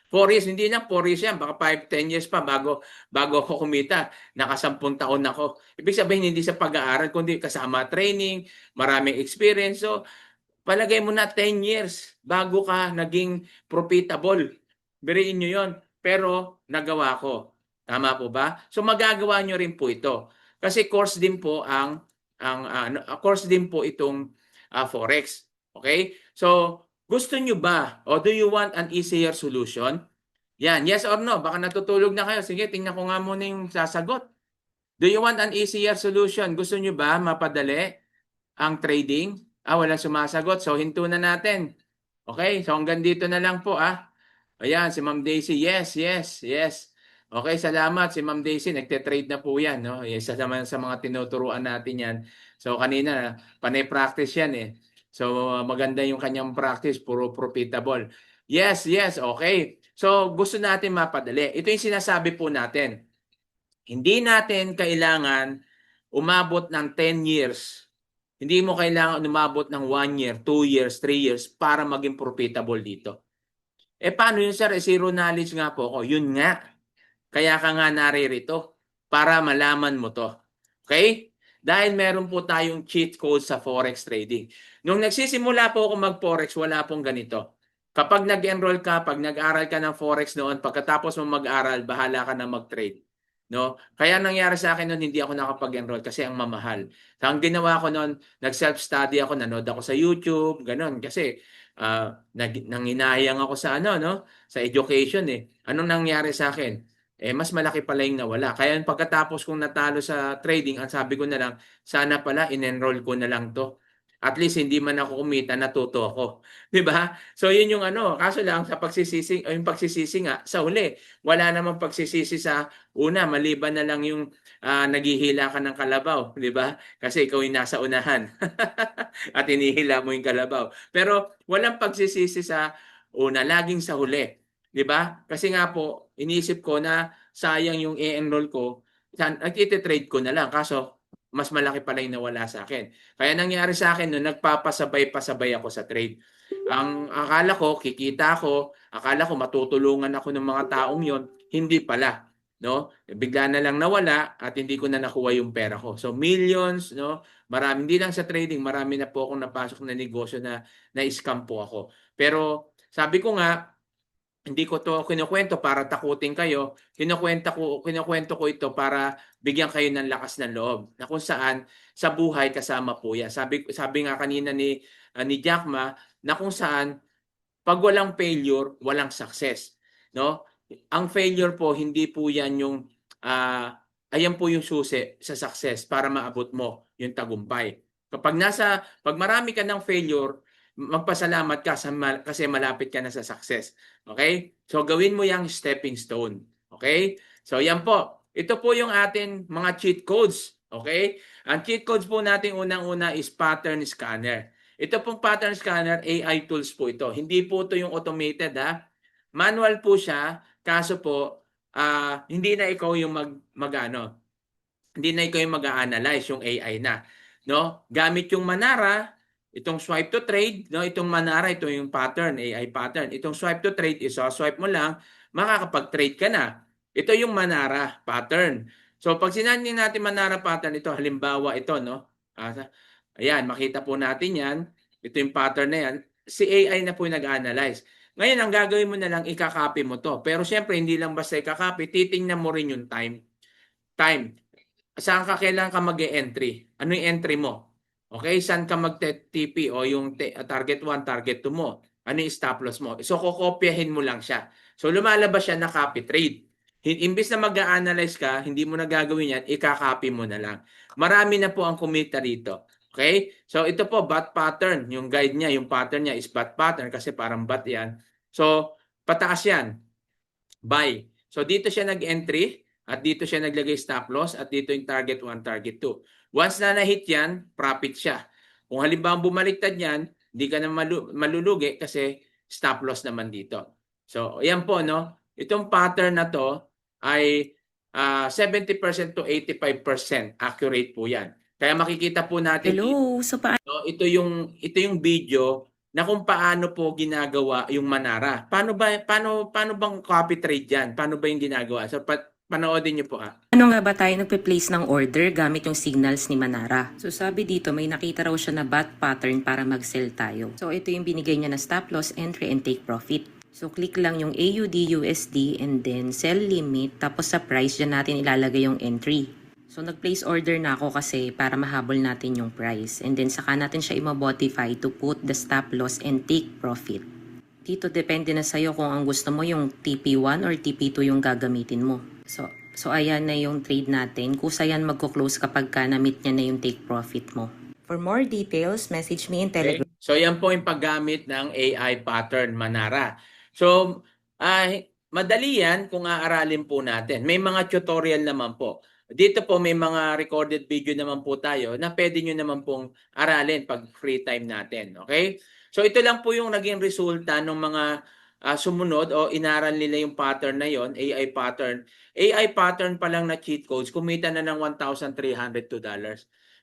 4 years, hindi na 4 years yan, baka 5, 10 years pa bago ako kumita. Nakasampung taon ako. Ibig sabihin, hindi sa pag-aaral, kundi kasama training, maraming experience. So, palagay mo na 10 years bago ka naging profitable. Biriin nyo yon. Pero, nagawa ko. Tama po ba? So, magagawa nyo rin po ito. Kasi course din po course din po itong Forex. Okay? So, gusto nyo ba o do you want an easier solution? Yan, yes or no? Baka natutulog na kayo. Sige, tingnan ko nga muna yung sasagot. Do you want an easier solution? Gusto nyo ba mapadali ang trading? Walang sumasagot. So, hinto na natin. Okay, so hanggang dito na lang po Ayan, si Ma'am Daisy. Yes, yes, yes. Okay, salamat. Si Ma'am Daisy, nagte-trade na po yan. No? Isa naman sa mga tinuturuan natin yan. So, kanina, panay-practice yan eh. So, maganda yung kanyang practice, puro profitable. Yes, yes, okay. So, gusto natin mapadali. Ito yung sinasabi po natin. Hindi natin kailangan umabot ng 10 years. Hindi mo kailangan umabot ng 1 year, 2 years, 3 years para maging profitable dito. Paano yun, sir? Zero knowledge nga po ako. Yun nga. Kaya ka nga naririto para malaman mo to. Okay? Dahil meron po tayong cheat code sa forex trading. Nung nagsisimula po ako mag-forex, wala pong ganito. Kapag nag-enroll ka, pag nag-aral ka ng forex noon, pagkatapos mo mag-aral, bahala ka na mag-trade. No? Kaya nangyari sa akin noon, hindi ako nakapag-enroll kasi ang mamahal. So, ang ginawa ko noon, nag-self-study ako, nanood ako sa YouTube, ganun. Kasi nanginayang ako sa sa education eh. Anong nangyari sa akin? Mas malaki pala yung nawala. Kaya pagkatapos kong natalo sa trading, ang sabi ko na lang, sana pala in-enroll ko na lang to. At least hindi man ako kumita, natuto ako. 'Di ba? So yun yung kaso lang sa pagsisisi, yung pagsisisi nga sa huli, wala namang pagsisisi sa una maliban na lang yung naghihila ka ng kalabaw, 'di ba? Kasi ikaw yung nasa unahan. At hinihila mo yung kalabaw. Pero walang pagsisisi sa una, laging sa huli. 'Di ba? Kasi nga po, iniisip ko na sayang yung i-enroll ko, nagti-trade ko na lang. Kaso, mas malaki pala yung nawala sa akin. Kaya nangyari sa akin no, nagpapasabay-pasabay ako sa trade. Ang akala ko, kikita ako, akala ko matutulungan ako ng mga taong yon, hindi pala. No? Bigla na lang nawala at hindi ko na nakuha yung pera ko. So millions, no? Marami, hindi lang sa trading, marami na po akong napasok na negosyo na na-scam po ako. Pero sabi ko nga, hindi ko to kinukwento para takutin kayo. Kinukwento ko ito para bigyan kayo ng lakas ng loob. Na kung saan sa buhay kasama po 'yan. Sabi nga kanina ni Jack Ma na kung saan pag walang failure, walang success, no? Ang failure po hindi po 'yan yung ayan po yung susi sa success para maabot mo yung tagumpay. Pag marami ka ng failure, magpasalamat ka kasi malapit ka na sa success. Okay? So gawin mo yung stepping stone. Okay? So yan po. Ito po yung atin mga cheat codes. Okay? Ang cheat codes po natin unang-una is pattern scanner. Ito pong pattern scanner, AI tools po ito. Hindi po ito yung automated ha. Manual po siya, kaso po hindi na ikaw yung hindi na ikaw yung mag-a-analyze yung AI na, no? Gamit yung Manara, itong swipe to trade, no? Itong Manara, ito yung pattern, AI pattern. Itong swipe to trade, swipe mo lang, makakapag-trade ka na. Ito yung Manara pattern. So pag sinabi natin Manara pattern, ito halimbawa ito, no? Ayan, makita po natin 'yan. Ito yung pattern na 'yan. Si AI na po yung nag-analyze. Ngayon, ang gagawin mo na lang, ikakopy mo to. Pero syempre, hindi lang basta ikakopy, titingnan mo rin yung time. Time. Saan ka kailan ka mag-e-entry? Ano yung entry mo? Okay, saan ka mag-TP o yung target 1, target 2 mo? Ano yung stop loss mo? So, kokopyahin mo lang siya. So, lumalabas siya na copy trade. Imbis na mag-a-analyze ka, hindi mo na gagawin yan, ikakopy mo na lang. Marami na po ang kumita rito. Okay? So, ito po, bat pattern. Yung guide niya, yung pattern niya is bat pattern kasi parang bat yan. So, pataas yan. Buy. So, dito siya nag-entry. At dito siya naglagay stop loss at dito yung target 1, target 2. Once na na-hit yan, profit siya. Kung halimbawa bumaliktad yan, hindi ka na malulugi kasi stop loss naman dito. So, ayan po, no? Itong pattern na to ay 70% to 85% accurate po yan. Kaya makikita po natin Hello, so no, ito yung video na kung paano po ginagawa yung Manara. Paano bang copy trade yan? Paano ba yung ginagawa? So panoodin niyo po paano nga ba tayo nagpe-place ng order gamit yung signals ni Manara? So sabi dito, may nakita raw siya na bat pattern para mag-sell tayo. So ito yung binigay niya na stop loss, entry, and take profit. So click lang yung AUD, USD, and then sell limit. Tapos sa price, dyan natin ilalagay yung entry. So nag-place order na ako kasi para mahabol natin yung price. And then saka natin siya i-modify to put the stop loss and take profit. Dito depende na sa'yo kung ang gusto mo yung TP1 or TP2 yung gagamitin mo. So ayan na yung trade natin. Kusa yan magko-close kapag ka na-meet niya na yung take profit mo. For more details, message me in Telegram. Okay? So yan po yung paggamit ng AI pattern Manara. So madali yan kung aaralin po natin. May mga tutorial naman po. Dito po may mga recorded video naman po tayo na pwede nyo naman pong aralin pag free time natin. Okay? So ito lang po yung naging resulta ng mga sumunod o inaral nila yung pattern na yon, AI pattern. AI pattern pa lang na cheat codes, kumita na ng $1,302.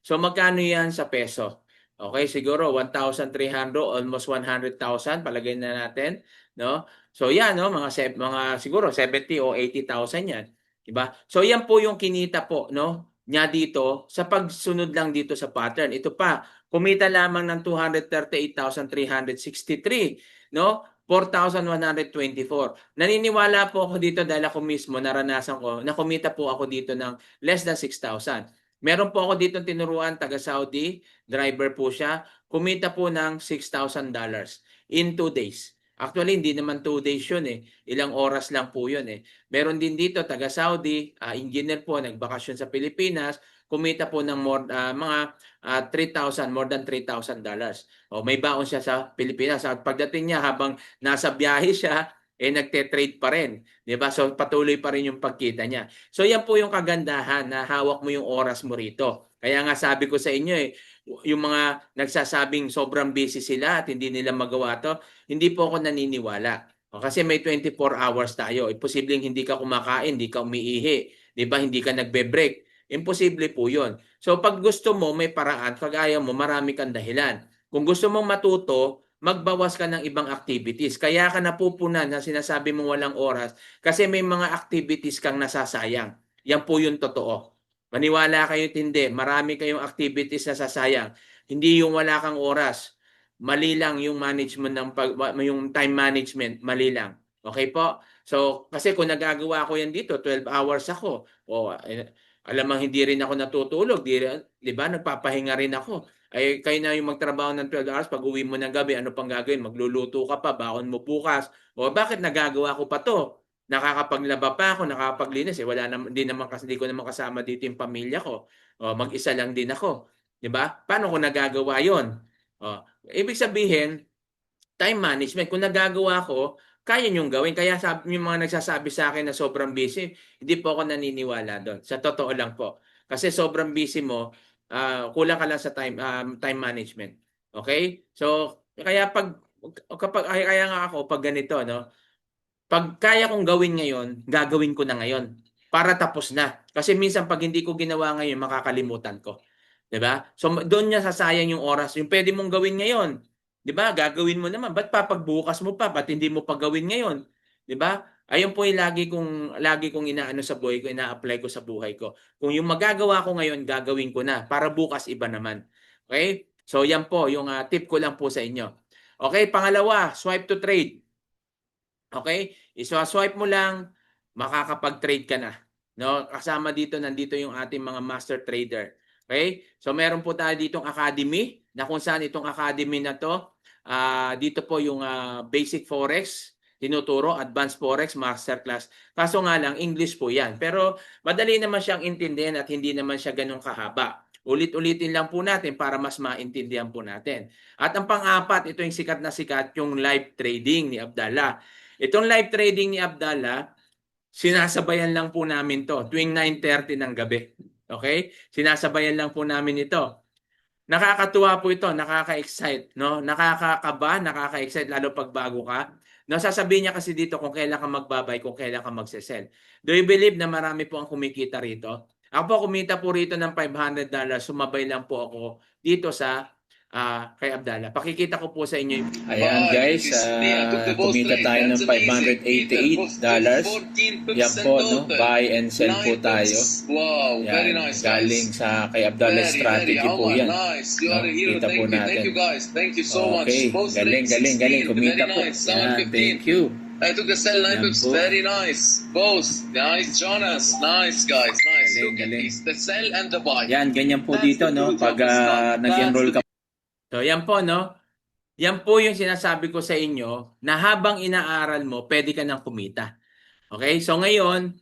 So magkano yan sa peso? Okay, siguro 1,300, almost 100,000, palagay na natin, no? So yan, no, mga siguro 70 o 80,000 yan, 'di ba? So yan po yung kinita po, no, niya dito sa pagsunod lang dito sa pattern. Ito pa, kumita lamang ng 238,363, no? 4,124. Naniniwala po ako dito dahil ako mismo naranasan ko na kumita po ako dito ng less than 6,000. Meron po ako dito tinuruan, taga Saudi, driver po siya, kumita po ng $6,000 in 2 days. Actually, hindi naman 2 days yun eh. Ilang oras lang po yun eh. Meron din dito, taga Saudi, engineer po, nagbakasyon sa Pilipinas, kumita po ng mga 3,000, more than $3,000. O may baon siya sa Pilipinas. At pagdating niya, habang nasa biyahe siya, nagte-trade pa rin. 'Di ba? So patuloy pa rin yung pagkita niya. So yan po yung kagandahan na hawak mo yung oras mo rito. Kaya nga sabi ko sa inyo yung mga nagsasabing sobrang busy sila at hindi nila magawa to, hindi po ako naniniwala. Kasi may 24 hours tayo. Posibleng hindi ka kumakain, hindi ka umiihi, 'di ba? Hindi ka nagbe-break. Imposible po 'yon. So pag gusto mo may paraan, pag ayaw mo marami kang dahilan. Kung gusto mong matuto, magbawas ka ng ibang activities. Kaya ka napupunan na sinasabi mo walang oras kasi may mga activities kang nasasayang. Yan po yung totoo. Maniwala kayo hindi, marami kayong activities na sasayang. Hindi yung wala kang oras. Mali lang yung management yung time management, mali lang. Okay po? So, kasi kung nagagawa ko yan dito, 12 hours ako. Alam hindi rin ako natutulog, di ba? Nagpapahinga rin ako. Ay kayo na yung magtrabaho ng 12 hours, pag uwi mo ng gabi, ano pang gagawin? Magluluto ka pa, baon mo bukas. O bakit nagagawa ko pa to? Nakakapaglaba pa ako, nakakapaglinis. Wala naman, hindi ko naman kasama dito yung pamilya ko. O, mag-isa lang din ako. Di ba? Paano ko nagagawa yon? O, ibig sabihin, time management. Kung nagagawa ko, kaya niyong gawin. Kaya yung mga nagsasabi sa akin na sobrang busy, hindi po ako naniniwala doon. Sa totoo lang po. Kasi sobrang busy mo, kulang ka lang sa time management. Okay? So, kaya nga ako pag ganito, no? Pag kaya kong gawin ngayon, gagawin ko na ngayon para tapos na. Kasi minsan pag hindi ko ginawa ngayon, makakalimutan ko. 'Di ba? So doon niya sasayang yung oras. Yung pwede mong gawin ngayon, 'di ba? Gagawin mo naman. Ba't papagbukas mo pa? Ba't hindi mo pa gawin ngayon? 'Di ba? Ayun po yung lagi kong inaano sa buhay ko, ina-apply ko sa buhay ko. Kung yung magagawa ko ngayon, gagawin ko na para bukas iba naman. Okay? So yan po yung tip ko lang po sa inyo. Okay, pangalawa, swipe to trade. Okay? Iswa-swipe mo lang, makakapag-trade ka na. No? Kasama dito, nandito yung ating mga master trader. Okay? So meron po tayo ditong academy na kung saan itong academy na to, dito po yung basic forex, tinuturo, advanced forex, masterclass. Kaso nga lang, English po yan. Pero madali naman siyang intindihan at hindi naman siya ganun kahaba. Ulit-ulitin lang po natin para mas maintindihan po natin. At ang pang-apat, ito yung sikat na sikat, yung live trading ni Abdallah. Itong live trading ni Abdallah, sinasabayan lang po namin to tuwing 9:30 ng gabi. Okay? Sinasabayan lang po namin ito. Nakakatuwa po ito, nakaka-excite, no? Nakakakaba, nakaka-excite lalo pag bago ka. No, sasabihin niya kasi dito kung kailan ka magbabay, kung kailan ka magse-sell. Do you believe na marami po ang kumikita rito? Ako po kumita po rito ng $500, sumabay lang po ako dito sa kay Abdallah. Pakikita ko po sa inyo. Ayan guys, kumita tayo ng $588. Yan po, no? Buy and sell po tayo. Wow, very Yan, nice. galing sa kay Abdallah strategy po yan. Nice. You are a No? hero. Kita po Thank natin. you guys. Thank you so much. Okay, Both galing, trades galing. 16, Kumita very po. nice. Yan, 715. thank you. I took the sell 9 Yan pips. po. Very nice. Both. Nice, Jonas. Nice, guys. Nice. Galing, Look at galing. this. The sell and the buy. Yan, ganyan po That's dito, the no? beauty Pag of Islam. nag-enroll ka. So, yan po, no? Yan po yung sinasabi ko sa inyo na habang inaaral mo, pwede ka nang kumita. Okay? So ngayon,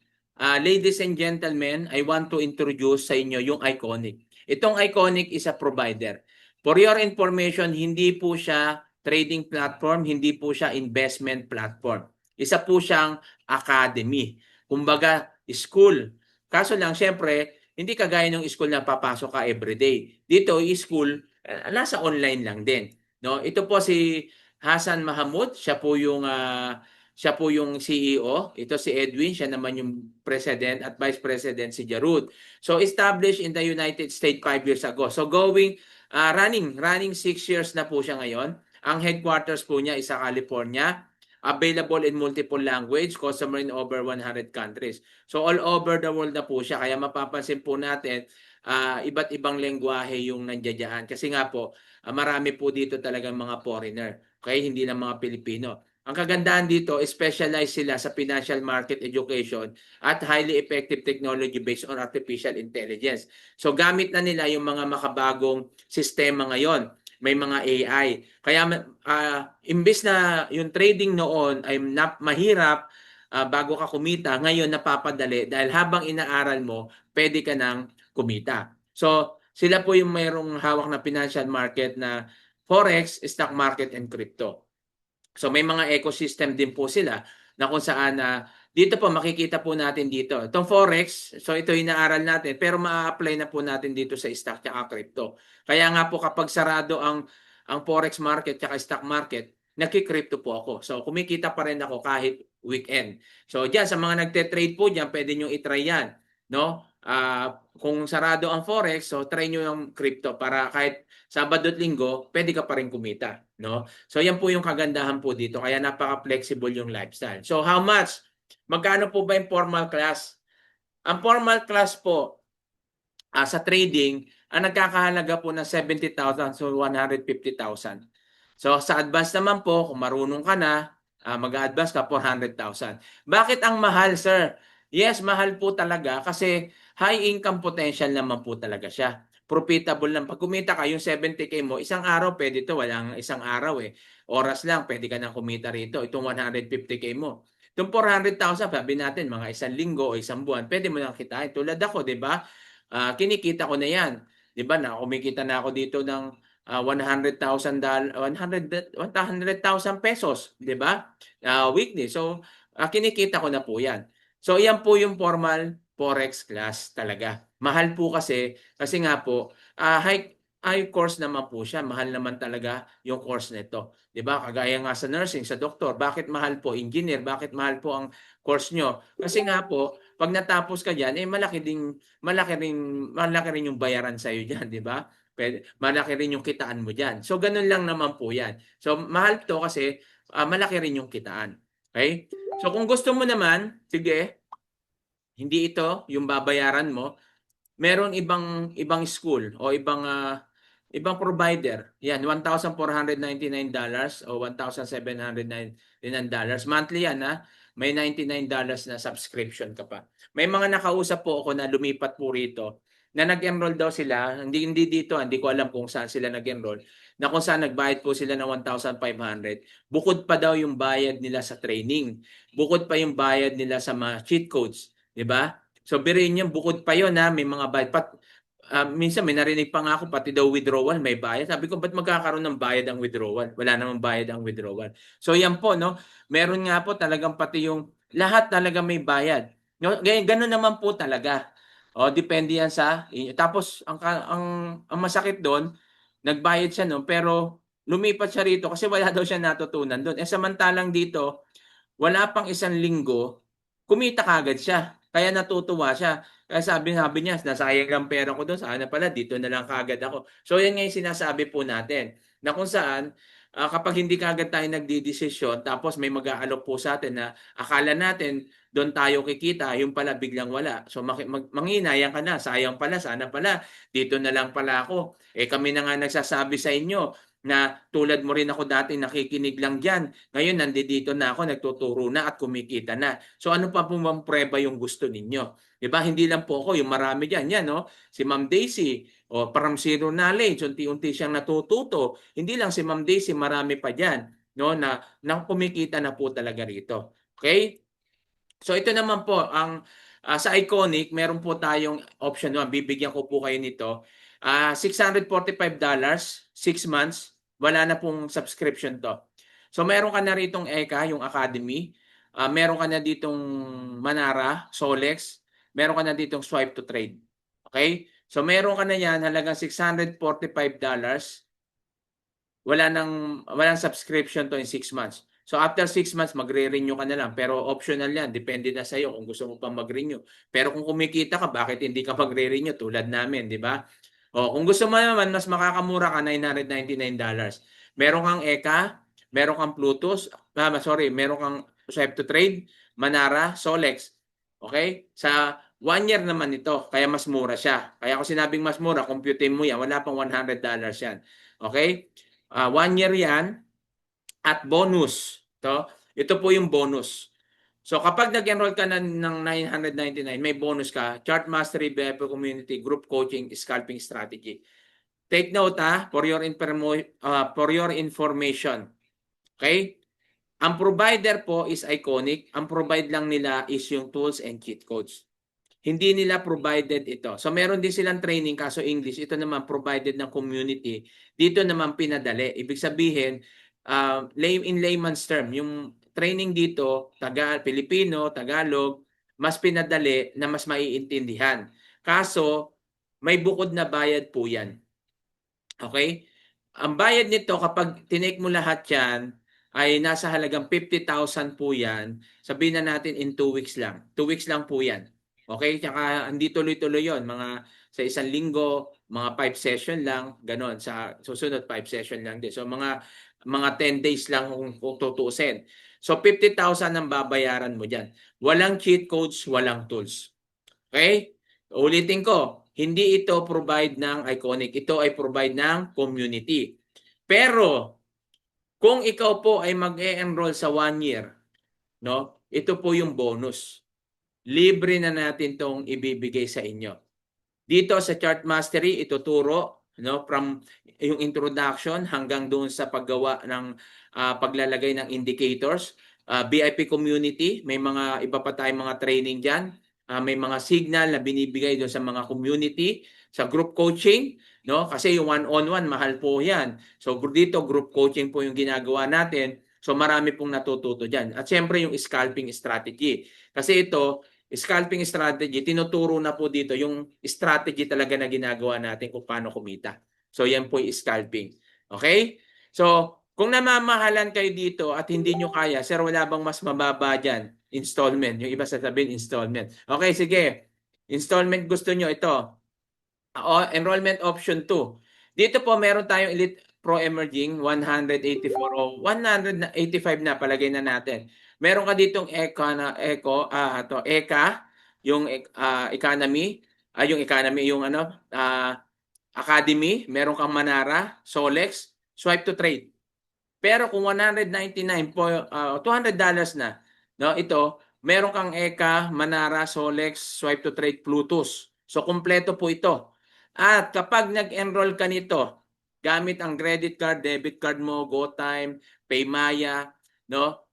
ladies and gentlemen, I want to introduce sa inyo yung Iconic. Itong Iconic is a provider. For your information, hindi po siya trading platform, hindi po siya investment platform. Isa po siyang academy. Kumbaga, school. Kaso lang, syempre, hindi kagaya ng school na papasok ka everyday. Dito, school, nasa online lang din. No, ito po si Hassan Mahmud, siya po yung CEO. Ito si Edwin, siya naman yung President at Vice President si Jarud. So established in the United States 5 years ago. So running 6 years na po siya ngayon. Ang headquarters po niya is sa California. Available in multiple language, customer in over 100 countries. So all over the world na po siya. Kaya mapapansin po natin, iba't ibang lengguwahe yung nandiyan. Kasi nga po, marami po dito talagang mga foreigner. Okay, hindi lang mga Pilipino. Ang kagandahan dito, specialize sila sa financial market education at highly effective technology based on artificial intelligence. So gamit na nila yung mga makabagong sistema ngayon. May mga AI. Kaya imbes na yung trading noon ay mahirap bago ka kumita, ngayon napapadali dahil habang inaaral mo, pwede ka nang kumita. So sila po yung mayroong hawak na financial market na Forex, stock market, and crypto. So may mga ecosystem din po sila na kung saan dito po makikita po natin dito. Itong Forex, so ito inaaral natin pero ma-apply na po natin dito sa stock at crypto. Kaya nga po kapag sarado ang Forex market at stock market, nagki-crypto po ako. So kumikita pa rin ako kahit weekend. So diyan sa mga nagte-trade po diyan, pwede niyo i-try 'yan, no? Kung sarado ang Forex, so try niyo yung crypto para kahit Sabado at Linggo, pwede ka pa rin kumita, no? So yan po yung kagandahan po dito, kaya napaka-flexible yung lifestyle. So how much? Magkano po ba yung formal class? Ang formal class po sa trading, ang nagkakahalaga po ng 70,000 to 150,000. So sa advance naman po, kung marunong ka na, mag-advance ka 400,000. Bakit ang mahal, sir? Yes, mahal po talaga kasi high income potential naman po talaga siya. Profitable lang. Pag kumita ka, yung 70K mo, isang araw pwede ito. Walang isang araw eh. Oras lang, pwede ka nang kumita rito. Itong 150K mo. Itong 400,000, sabi natin, mga isang linggo o isang buwan, pwede mo nang kitain. Tulad ako, di ba? Kinikita ko na yan. Di ba na kumikita na ako dito ng $100,000 pesos, di ba? Weekly. So, kinikita ko na po yan. So, yan po yung formal Forex class talaga. Mahal po kasi nga po, high course naman po siya. Mahal naman talaga yung course nito. 'Di ba? Kagaya nga sa nursing, sa doktor, bakit mahal po? Engineer, bakit mahal po ang course nyo? Kasi nga po, pag natapos ka diyan, malaki rin yung bayaran sa iyo diyan, 'di ba? Malaki rin yung kitaan mo diyan. So ganun lang naman po 'yan. So mahal to kasi malaki rin yung kitaan. Okay? So kung gusto mo naman, sige, hindi ito yung babayaran mo. Meron ibang school o ibang provider. Yan, $1,499 o $1,799. Monthly yan, ha? May $99 na subscription ka pa. May mga nakausap po ako na lumipat po rito na nag-enroll daw sila, hindi dito, hindi ko alam kung saan sila nag-enroll, na kung saan nagbayad po sila ng 1,500. Bukod pa daw yung bayad nila sa training. Bukod pa yung bayad nila sa mga cheat codes. 'Di ba? So biruin niyo, bukod pa yon, ha, may mga bayad. Minsan may narinig pa nga ako, pati daw withdrawal may bayad. Sabi ko, ba't magkakaroon ng bayad ang withdrawal? Wala namang bayad ang withdrawal. So yan po, no? Meron nga po talagang pati yung lahat talaga may bayad. No? Ganun naman po talaga. O, depende yan sa inyo. Tapos ang masakit doon, nagbayad siya no, pero lumipat siya rito kasi wala daw siya natutunan doon. Samantalang dito, wala pang isang linggo, kumita kagad siya. Kaya natutuwa siya. Kaya sabi niya, nasayang lang pera ko doon. Sana pala, dito na lang kagad ako. So yan nga yung sinasabi po natin. Na kung saan, kapag hindi kagad tayo nagdidesisyon, tapos may mag-aalok po sa atin na akala natin doon tayo kikita, yung pala biglang wala. So manghinayang ka na, sayang pala, sana pala, dito na lang pala ako. Kami na nga nagsasabi sa inyo, na tulad mo rin ako dati nakikinig lang dyan. Ngayon nandito na ako, nagtuturo na at kumikita na. So ano pa po bang preba yung gusto ninyo? Diba? Hindi lang po ako, yung marami dyan. Yan, no? Si Ma'am Daisy, o from zero knowledge, unti-unti siyang natututo. Hindi lang si Ma'am Daisy, marami pa dyan, no? Na kumikita na po talaga rito. Okay? So ito naman po, sa Iconic, meron po tayong option 1. Bibigyan ko po kayo nito. $645, 6 months. Wala na pong subscription to. So meron ka na ritong EKA, yung Academy. Meron ka na ditong Manara, Solex. Meron ka na ditong Swipe to Trade. Okay? So meron ka na yan, halagang $645. walang subscription to in 6 months. So after 6 months, magre-renew ka na lang. Pero optional yan. Depende na sa'yo kung gusto mo pang mag-renew. Pero kung kumikita ka, bakit hindi ka mag-renew? Tulad namin, di ba? O, kung gusto mo naman, mas makakamura ka, $999. Meron kang ECA, meron kang Plutus, meron kang Swipe to Trade, Manara, Solex. Okay? Sa 1 year naman ito, kaya mas mura siya. Kaya kung sinabing mas mura, computein mo yan, wala pang $100 yan. Okay? 1 year yan at bonus. Ito po yung bonus. So kapag nag-enroll ka ng $999, may bonus ka, Chart Mastery, BFP Community, Group Coaching, Scalping Strategy. Take note for your information. Okay? Ang provider po is Iconic. Ang provide lang nila is yung tools and cheat codes. Hindi nila provided ito. So meron din silang training kaso English. Ito naman provided ng community. Dito naman pinadali. Ibig sabihin, in layman's term, yung training dito, Filipino, Tagalog, mas pinadali na mas maiintindihan. Kaso, may bukod na bayad po yan. Okay? Ang bayad nito, kapag tinake mo lahat yan, ay nasa halagang 50,000 po yan. Sabihin na natin in 2 weeks lang. 2 weeks lang po yan. Okay? Tsaka hindi tuloy-tuloy yon. Sa isang linggo, mga 5 session lang, ganon. Sa susunod, 5 session lang din. So mga 10 days lang kung tutuusin. So 50,000 ang babayaran mo dyan. Walang cheat codes, walang tools. Okay? Ulitin ko, hindi ito provide ng Iconic. Ito ay provide ng community. Pero, kung ikaw po ay mag-e-enroll sa 1 year, no? Ito po yung bonus. Libre na natin tong ibibigay sa inyo. Dito sa Chart Mastery, ituturo, no, from yung introduction hanggang doon sa paggawa ng paglalagay ng indicators. VIP community, may mga iba pa tayong mga training diyan. May mga signal na binibigay doon sa mga community, sa group coaching, no? Kasi yung one-on-one mahal po 'yan. So dito group coaching po yung ginagawa natin. So marami pong natututo diyan. At siyempre yung scalping strategy. Kasi ito, scalping strategy, tinuturo na po dito yung strategy talaga na ginagawa natin kung paano kumita. So yan po yung scalping. Okay? So kung namamahalan kayo dito at hindi nyo kaya, sir, wala bang mas mababa dyan? Installment. Yung iba sasabihin installment. Okay, sige. Installment gusto nyo ito. Enrollment option 2. Dito po meron tayong Elite Pro Emerging 184 o 185 na palagay na natin. Meron ka ditong ECA, yung economy, Academy, meron kang Manara, Solex, Swipe to Trade. Pero kung $199 po, $200 na, no? Ito, meron kang ECA, Manara, Solex, Swipe to Trade, Plutus. So kumpleto po ito. At kapag nag-enroll ka nito, gamit ang credit card, debit card mo, GoTime, Paymaya, no?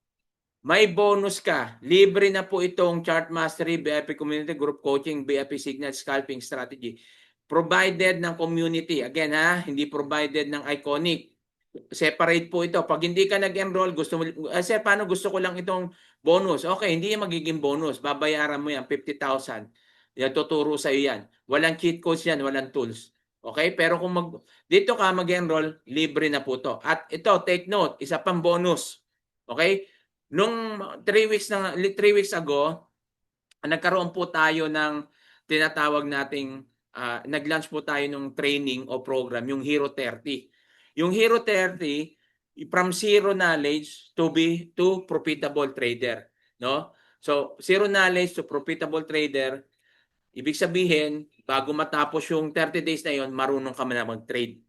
May bonus ka. Libre na po itong Chart Mastery, BFP Community Group Coaching, BFP Signal Scalping Strategy. Provided ng community. Again hindi provided ng Iconic. Separate po ito. Pag hindi ka nag-enroll, sir, paano gusto ko lang itong bonus? Okay, hindi yung magiging bonus. Babayaran mo yan, 50,000. Yan, tuturo sa iyo yan. Walang cheat codes yan, walang tools. Okay? Pero kung dito ka mag-enroll, libre na po to. At ito, take note, isa pang bonus. Okay? Nung 3 weeks ago, nagkaroon po tayo ng tinatawag nating nag-launch po tayo ng training o program, yung Hero 30. Yung Hero 30, from zero knowledge to profitable trader, no? So, zero knowledge to profitable trader, ibig sabihin, bago matapos yung 30 days na yon, marunong ka na mag-trade.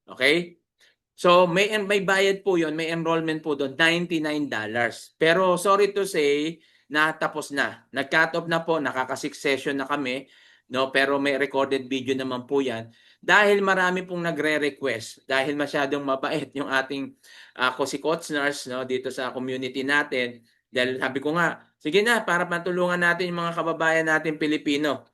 Okay? So, may bayad po yon, may enrollment po doon, $99. Pero sorry to say, natapos na. Nag-cut off na po, nakaka-6 session na kami, no? Pero may recorded video naman po yan. Dahil marami pong nagre-request, dahil masyadong mabait yung ating si Coach Nurse, no, dito sa community natin. Dahil sabi ko nga, sige na, para matulungan natin yung mga kababayan natin Pilipino.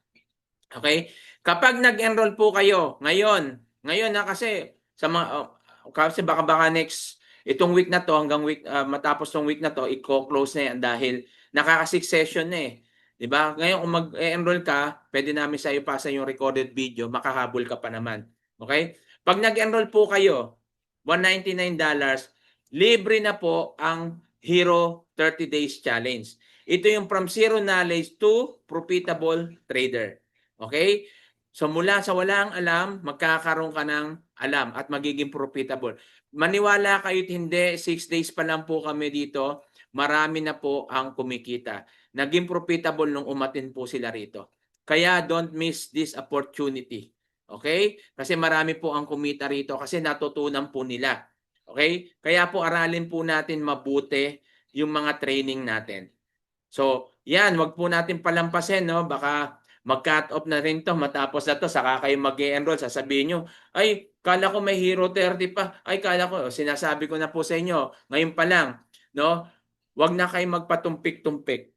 Okay? Kapag nag-enroll po kayo, ngayon na kasi sa mga kasi baka next itong week na to hanggang matapos tong week na to i-close na yan dahil nakaka-6 session na 'di ba? Ngayon kung mag-enroll ka, pwede namin sa iyo pasa yung recorded video, makahabol ka pa naman. Okay? Pag nag-enroll po kayo, $199, libre na po ang Hero 30 Days Challenge. Ito yung from zero knowledge to profitable trader. Okay? So mula sa walang alam, magkakaroon ka ng alam at magiging profitable. Maniwala kayo't hindi, 6 days pa lang po kami dito, marami na po ang kumikita. Naging profitable nung umatin po sila rito. Kaya don't miss this opportunity. Okay? Kasi marami po ang kumita rito kasi natutunan po nila. Okay? Kaya po aralin po natin mabuti yung mga training natin. So, yan, wag po natin palampasin, no? Baka mag-cut off na rin to, matapos na to, saka kayo mag-enroll, sasabihin nyo, ay, kala ko may Hero 30 pa, ay, kala ko, sinasabi ko na po sa inyo, ngayon pa lang, no? Wag na kayo magpatumpik-tumpik.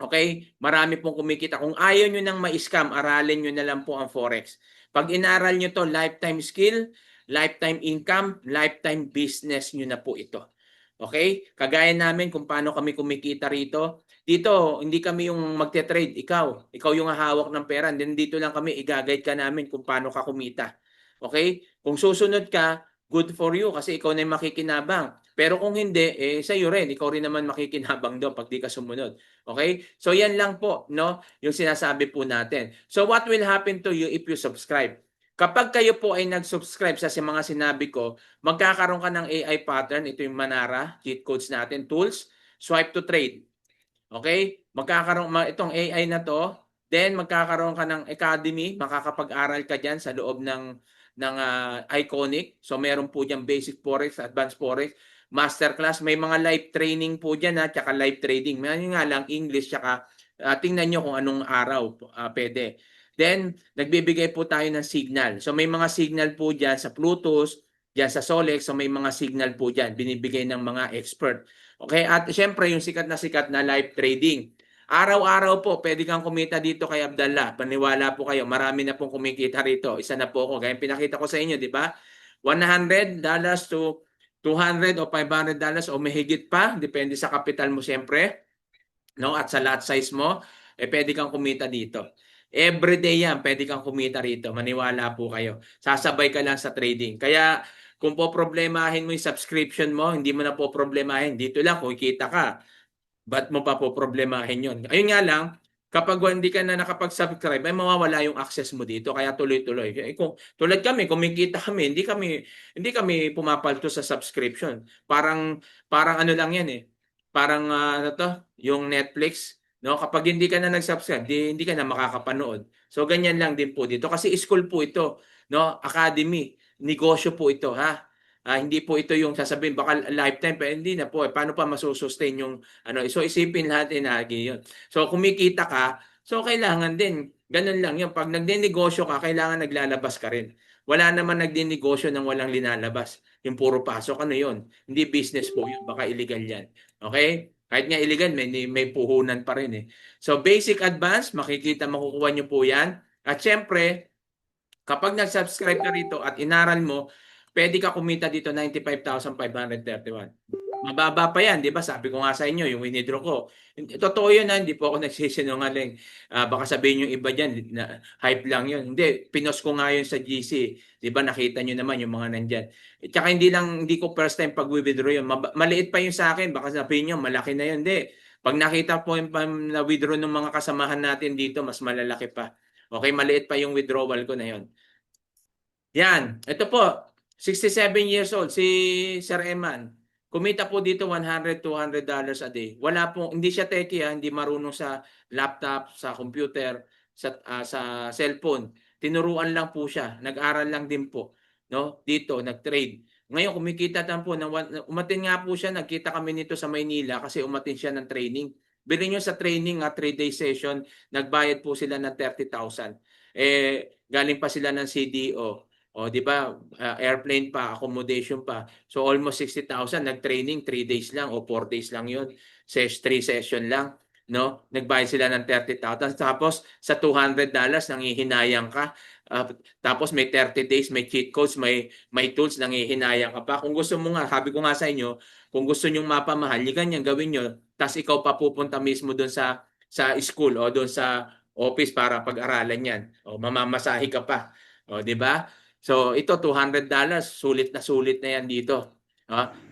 Okay? Marami pong kumikita. Kung ayaw nyo nang ma-scam, aralin nyo na lang po ang Forex. Pag inaral nyo to, lifetime skill, lifetime income, lifetime business nyo na po ito. Okay? Kagaya namin kung paano kami kumikita rito. Dito, hindi kami yung magte-trade. Ikaw yung hahawak ng pera. Then dito lang kami, i-guide ka namin kung paano ka kumita. Okay? Kung susunod ka, good for you kasi ikaw na yung makikinabang. Pero kung hindi, sa'yo rin. Ikaw rin naman makikinabang doon pag di ka sumunod. Okay? So yan lang po, no? Yung sinasabi po natin. So what will happen to you if you subscribe? Kapag kayo po ay nag-subscribe sa mga sinabi ko, magkakaroon ka ng AI pattern. Ito yung Manara, cheat codes natin, tools, swipe to trade. Okay? Magkakaroon, itong AI na to, then magkakaroon ka ng academy, makakapag-aral ka dyan sa loob ng Iconic. So meron po dyan basic forex, advanced forex, masterclass, may mga live training po dyan tsaka live trading. May nga lang English tsaka tingnan nyo kung anong araw pwede. Then, nagbibigay po tayo ng signal. So may mga signal po dyan sa Plutus, dyan sa Solex, so may mga signal po dyan, binibigay ng mga expert. Okay, at syempre yung sikat na live trading. Araw-araw po, pwede kang kumita dito kay Abdallah. Paniwala po kayo, marami na pong kumikita rito. Isa na po ako. Kaya pinakita ko sa inyo, di ba? $100 to $200 o $500 o mahigit pa. Depende sa kapital mo siyempre. No? At sa lot size mo, pwede kang kumita dito. Everyday yan, pwede kang kumita rito. Maniwala po kayo. Sasabay ka lang sa trading. Kaya kung po problemahin mo yung subscription mo, hindi mo na po problemahin. Dito lang, kung kita ka. Ba't mo pa po problemahin yun? Ayun nga lang, kapag hindi ka na nakapag-subscribe, ay mawawala yung access mo dito. Kaya tuloy-tuloy. Kung tulad kami, kumikita kami, hindi kami pumapalto sa subscription. Parang ano lang yan eh. Parang ano to, yung Netflix, no? Kapag hindi ka na nag-subscribe, hindi ka na makakapanood. So ganyan lang din po dito kasi school po ito, no? Academy, negosyo po ito, ha? Hindi po ito yung sasabihin baka lifetime pero hindi na po. Paano pa masusustain yung ano? So isipin lahat yun. So kumikita ka, so kailangan din ganun lang yun. Pag nagde-negosyo ka, kailangan naglalabas ka rin. Wala naman nagde-negosyo nang walang linalabas. Yung puro pasok, ano yun? Hindi business po yun. Baka illegal yan. Okay? Kahit nga illegal, may puhunan pa rin eh. So basic advance, makukuha nyo po yan. At syempre, kapag nag-subscribe ka rito at inaral mo, pwede ka kumita dito 95,531. Mababa pa yan, di ba? Sabi ko nga sa inyo, yung winidraw ko. Totoo yun, hindi po ako nagsisinungaling. Baka sabihin yung iba dyan, na hype lang yun. Hindi, pinost ko nga yun sa GC. Di ba, nakita nyo naman yung mga nandyan. Tsaka hindi ko first time pag-withdraw yun. Maliit pa yun sa akin, baka sabihin nyo, malaki na yun. Hindi. Pag nakita po yung na-withdraw ng mga kasamahan natin dito, mas malalaki pa. Okay, maliit pa yung withdrawal ko na yun. Yan, ito po, 67 years old, si Sir Eman. Kumita po dito $100, $200 a day. Wala po, hindi siya techie, hindi marunong sa laptop, sa computer, sa cellphone. Tinuruan lang po siya, nag-aral lang din po, no? Dito nag-trade. Ngayon kumikita po umatin nga po siya, nagkita kami nito sa Maynila kasi umatin siya ng training. Bilhin niyo sa training 3-day session, nagbayad po sila ng 30,000. Galing pa sila ng CDO. O, di ba? Airplane pa, accommodation pa. So, almost 60,000. Nag-training, 3 days lang o 4 days lang yun. 3 session lang. No? Nagbayad sila ng 30,000. Tapos, sa $200, nangihinayang ka. Tapos, may 30 days, may cheat codes, may tools, nangihinayang ka pa. Kung gusto mo nga, sabi ko nga sa inyo, kung gusto nyong mapamahal, ganyan gawin nyo. Tapos, ikaw pa pupunta mismo doon sa school o doon sa office para pag-aralan yan. O, mamamasahe ka pa. O, di ba? So ito $200, sulit na yan dito.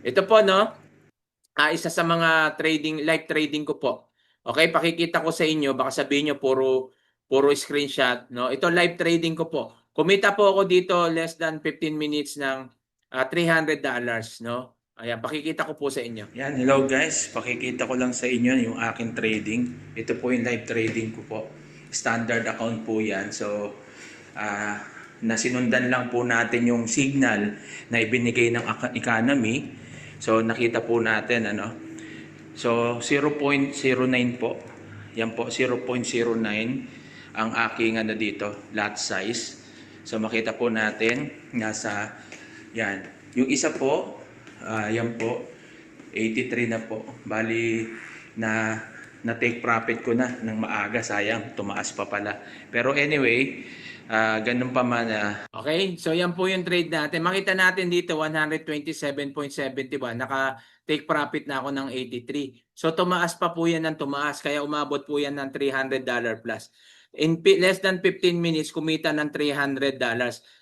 Ito po, no, isa sa mga live trading ko po. Okay, pakikita ko sa inyo, baka sabihin nyo puro screenshot, no. Ito live trading ko po. Kumita po ako dito less than 15 minutes ng $300, no. Ayan, pakikita ko po sa inyo. Yan, hello guys. Pakikita ko lang sa inyo yung aking trading. Ito po yung live trading ko po. Standard account po yan. So, nasinundan lang po natin yung signal na ibinigay ng economy. So, nakita po natin, ano. So, 0.09 po. Yan po, 0.09 ang aking dito, lot size. So, makita po natin, nasa, yan. Yung isa po, yan po, 83 na po. Bali, na take profit ko na ng maaga. Sayang, tumaas pa pala. Pero anyway, ganun pa man. Okay, so yan po yung trade natin. Makita natin dito 127.71. Naka-take profit na ako ng 83. So tumaas pa po yan ng tumaas. Kaya umabot po yan ng $300 plus. In less than 15 minutes, kumita ng $300.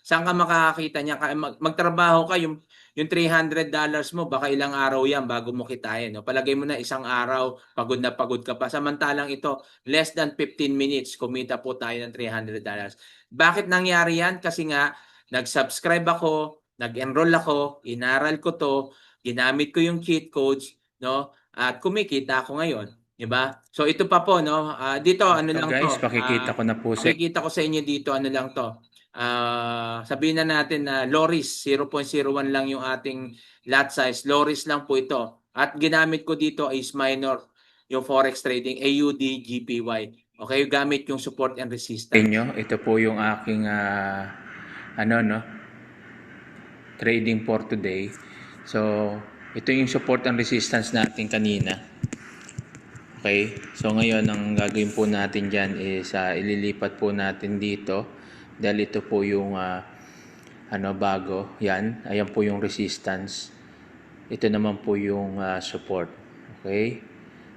Saan ka makakakita niya? Magtrabaho ka, yung $300 mo, baka ilang araw yan bago mo kitain. No? Palagay mo na isang araw, pagod na pagod ka pa. Samantalang ito, less than 15 minutes, kumita po tayo ng $300. Bakit nangyari yan? Kasi nga, nag-subscribe ako, nag-enroll ako, inaral ko to, ginamit ko yung cheat codes, no? At kumikita ako ngayon. Diba? So ito pa po, no? Dito ano lang guys, to. pakikita ko na po Pakikita ko sa inyo dito ano lang to. Sabihin na natin na Loris 0.01 lang yung ating lot size. Loris lang po ito. At ginamit ko dito is minor yung forex trading AUD GPY. Okay, gamit yung support and resistance. Ito po yung aking trading for today. So, ito yung support and resistance natin kanina. Okay, so ngayon ang gagawin po natin dyan is ililipat po natin dito dahil ito po yung bago. Yan, ayan po yung resistance. Ito naman po yung support. Okay,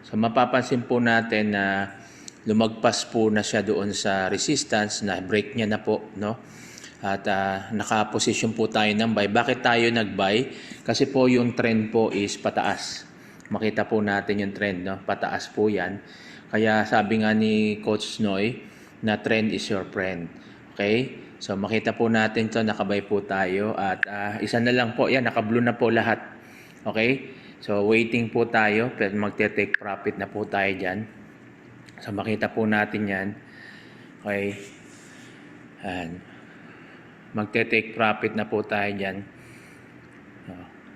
so mapapansin po natin na lumagpas po na siya doon sa resistance, na break niya na po, no? At naka-position po tayo ng buy. Bakit tayo nag-buy? Kasi po yung trend po is pataas. Makita po natin yung trend, no? Pataas po yan. Kaya sabi nga ni Coach Noy na trend is your friend. Okay? So makita po natin to, nakabuy po tayo. At isa na lang po, yan, naka-blue na po lahat. Okay? So waiting po tayo, pero magte-take profit na po tayo dyan. So makita po natin yan. Okay? And magte-take profit na po tayo dyan.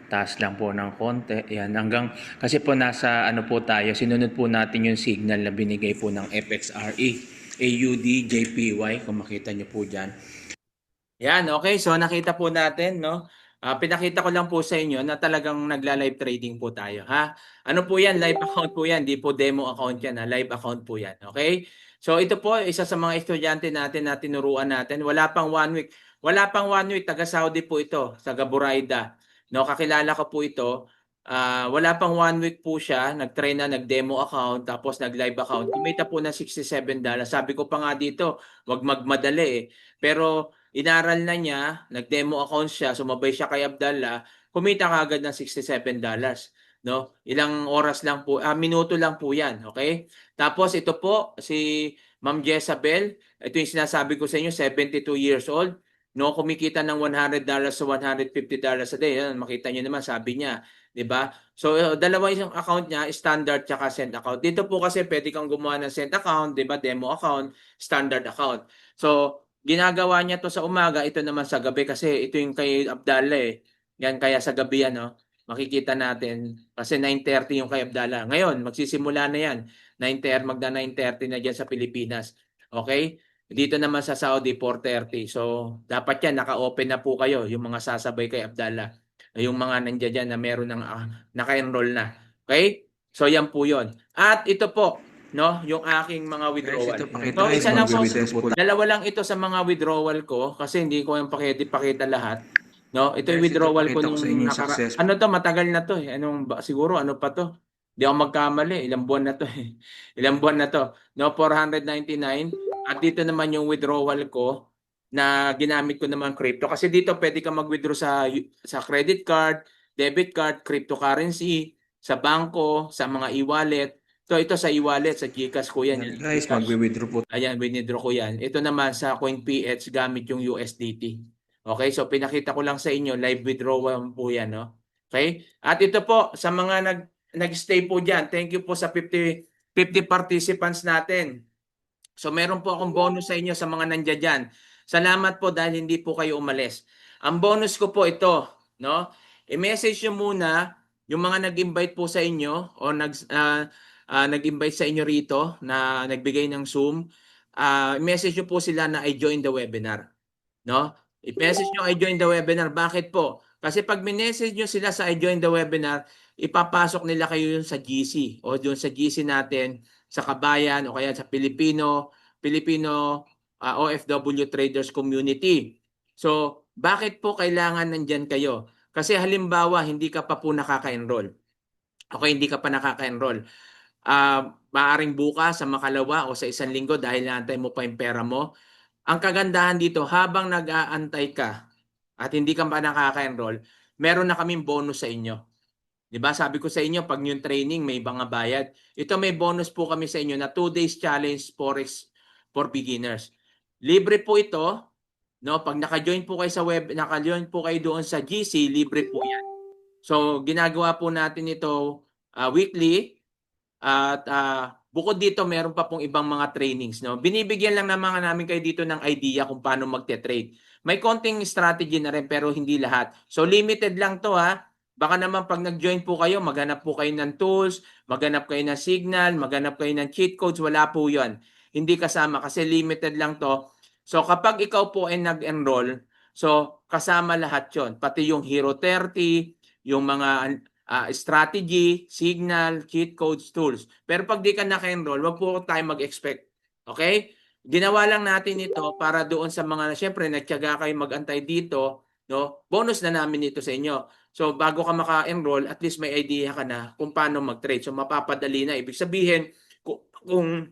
Taas lang po ng konti. Yan, hanggang, kasi po nasa po tayo, sinunod po natin yung signal na binigay po ng FXRE, AUD, JPY, kung makita nyo po dyan. Yan, okay. So nakita po natin, no? Pinakita ko lang po sa inyo na talagang nagla-live trading po tayo, ha? Ano po yan? Live account po yan. Di po demo account yan, ha? Live account po yan, okay? So ito po, isa sa mga estudyante natin na tinuruan natin. Wala pang 1 week. Wala pang 1 week. Taga-Saudi po ito, taga Buraida. No, kakilala ko po ito. Wala pang 1 week po siya, nag-try na, nag-demo account, tapos nag-live account. Kumita po ng $67. Sabi ko pa nga dito, wag magmadali eh. Pero inaral na niya, nag-demo account siya, sumabay siya kay Abdallah, kumita kagad ng $67. No? Ilang oras lang po, minuto lang po yan. Okay? Tapos ito po, si Ma'am Jezabel, ito yung sinasabi ko sa inyo, 72 years old. No, kumikita ng $100 to $150 a day. Yan, makita niyo naman, sabi niya, 'di ba? So dalawa yung account niya, standard tsaka send account. Dito po kasi pwede kang gumawa ng send account, 'di ba? Demo account, standard account. So ginagawa niya to sa umaga, ito naman sa gabi kasi ito yung kay Abdallah eh. Yan kaya sa gabi yan, no. Makikita natin kasi 9:30 yung kay Abdallah. Ngayon, magsisimula na yan. 9:30 magda 9:30 na diyan sa Pilipinas. Okay? Dito naman sa Saudi, 4:30. So, dapat yan, naka-open na po kayo, yung mga sasabay kay Abdallah. Yung mga nandiyan dyan na meron ng naka-enroll na. Okay? So, yan po yon. At ito po, no, yung aking mga withdrawal. So, isa lang po, dalawa lang ito sa mga withdrawal ko kasi hindi ko yung pakita lahat. No, ito yung withdrawal ko nung ano to, matagal na to eh. Siguro ano pa to? Hindi ako magkamali, ilang buwan na to eh. Ilang buwan na to. No, 499. At dito naman yung withdrawal ko na ginamit ko naman crypto. Kasi dito pwede ka mag-withdraw sa credit card, debit card, cryptocurrency, sa bangko, sa mga e-wallet. Ito sa e-wallet, sa GCash ko yan. Yan Yung guys, GCash. magwi-withdraw po. Ayan, withdraw ko yan. Ito naman sa CoinPH gamit yung USDT. Okay, so pinakita ko lang sa inyo, live withdrawal po yan, no? Okay? At ito po, sa mga nag-stay po dyan, thank you po sa 50 participants natin. So meron po akong bonus sa inyo sa mga nandiyan dyan. Salamat po dahil hindi po kayo umalis. Ang bonus ko po ito, no? I-message nyo muna yung mga nag-invite po sa inyo o nag-invite sa inyo rito na nagbigay ng Zoom. I-message nyo po sila na I join the webinar, no? I-message nyo I join the webinar. Bakit po? Kasi pag minessage nyo sila sa I join the webinar, ipapasok nila kayo yun sa GC o yun sa GC natin sa Kabayan o kaya sa Filipino OFW Traders Community. So, bakit po kailangan nandyan kayo? Kasi halimbawa, hindi ka pa po nakaka-enroll. Okay, hindi ka pa nakaka-enroll. Maaring bukas sa makalawa o sa isang linggo dahil naantay mo pa yung pera mo. Ang kagandahan dito, habang nag-aantay ka at hindi ka pa nakaka-enroll, meron na kaming bonus sa inyo. Diba? Sabi ko sa inyo, pag yung training may mga bayad. Ito may bonus po kami sa inyo na 2 days challenge Forex for beginners. Libre po ito, no? Pag naka-join po kayo sa naka-join po kayo doon sa GC, libre po 'yan. So, ginagawa po natin ito weekly at bukod dito meron pa pong ibang mga trainings, no? Binibigyan lang naman namin kayo dito ng idea kung paano magte-trade. May konting strategy na rin pero hindi lahat. So, limited lang 'to ha. Baka naman pag nag-join po kayo, maghanap po kayo ng tools, maghanap kayo ng signal, maghanap kayo ng cheat codes, wala po 'yon. Hindi kasama kasi limited lang 'to. So kapag ikaw po ay nag-enroll, so kasama lahat 'yon, pati yung Hero 30, yung mga strategy, signal, cheat codes, tools. Pero pag di ka naka-enroll, wag po tayo mag-expect. Okay? Ginawa lang natin ito para doon sa mga syempre nagtiyaga kayo mag-antay dito, no? Bonus na namin ito sa inyo. So bago ka maka-enroll, at least may idea ka na kung paano mag-trade. So mapapadali na. Ibig sabihin, kung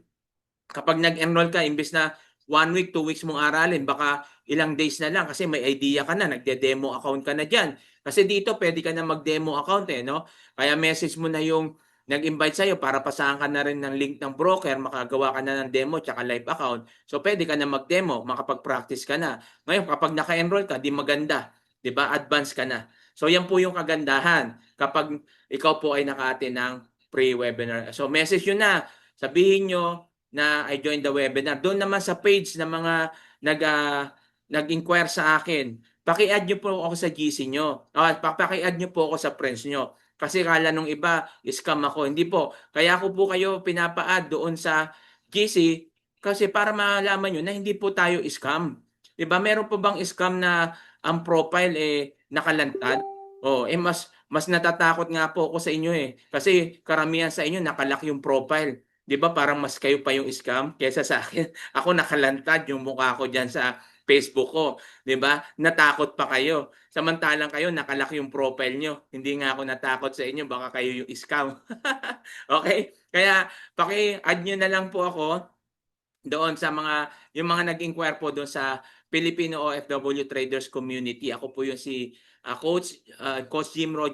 kapag nag-enroll ka, imbes na 1 week, 2 weeks mong aralin, baka ilang days na lang kasi may idea ka na, nagde-demo account ka na dyan. Kasi dito pwede ka na mag-demo account no? Kaya message mo na yung nag-invite sa'yo para pasahan ka na rin ng link ng broker, makagawa ka na ng demo tsaka live account. So pwede ka na mag-demo, makapag-practice ka na. Ngayon, kapag naka-enroll ka, di maganda. Di ba? Advance ka na. So yan po yung kagandahan kapag ikaw po ay naka-attend ng pre-webinar. So message nyo na, sabihin nyo na I joined the webinar. Doon naman sa page ng mga nag-inquire sa akin, paki-add nyo po ako sa GC nyo. Paki-add nyo po ako sa friends nyo. Kasi kala nung iba, scam ako. Hindi po. Kaya ako po kayo pinapa-add doon sa GC kasi para malaman nyo na hindi po tayo scam. Diba? Meron po bang scam na ang profile nakalantad? Mas natatakot nga po ako sa inyo Kasi karamihan sa inyo nakalaki yung profile. 'Di ba parang mas kayo pa yung scam kaysa sa akin. Ako nakalantad yung mukha ko diyan sa Facebook ko, 'di ba? Natakot pa kayo. Samantalang kayo nakalaki yung profile nyo. Hindi nga ako natakot sa inyo, baka kayo yung scam. Okay? Kaya paki-add nyo na lang po ako doon sa yung mga nag-inquire po doon sa Filipino OFW Traders Community. Ako po yung si Coach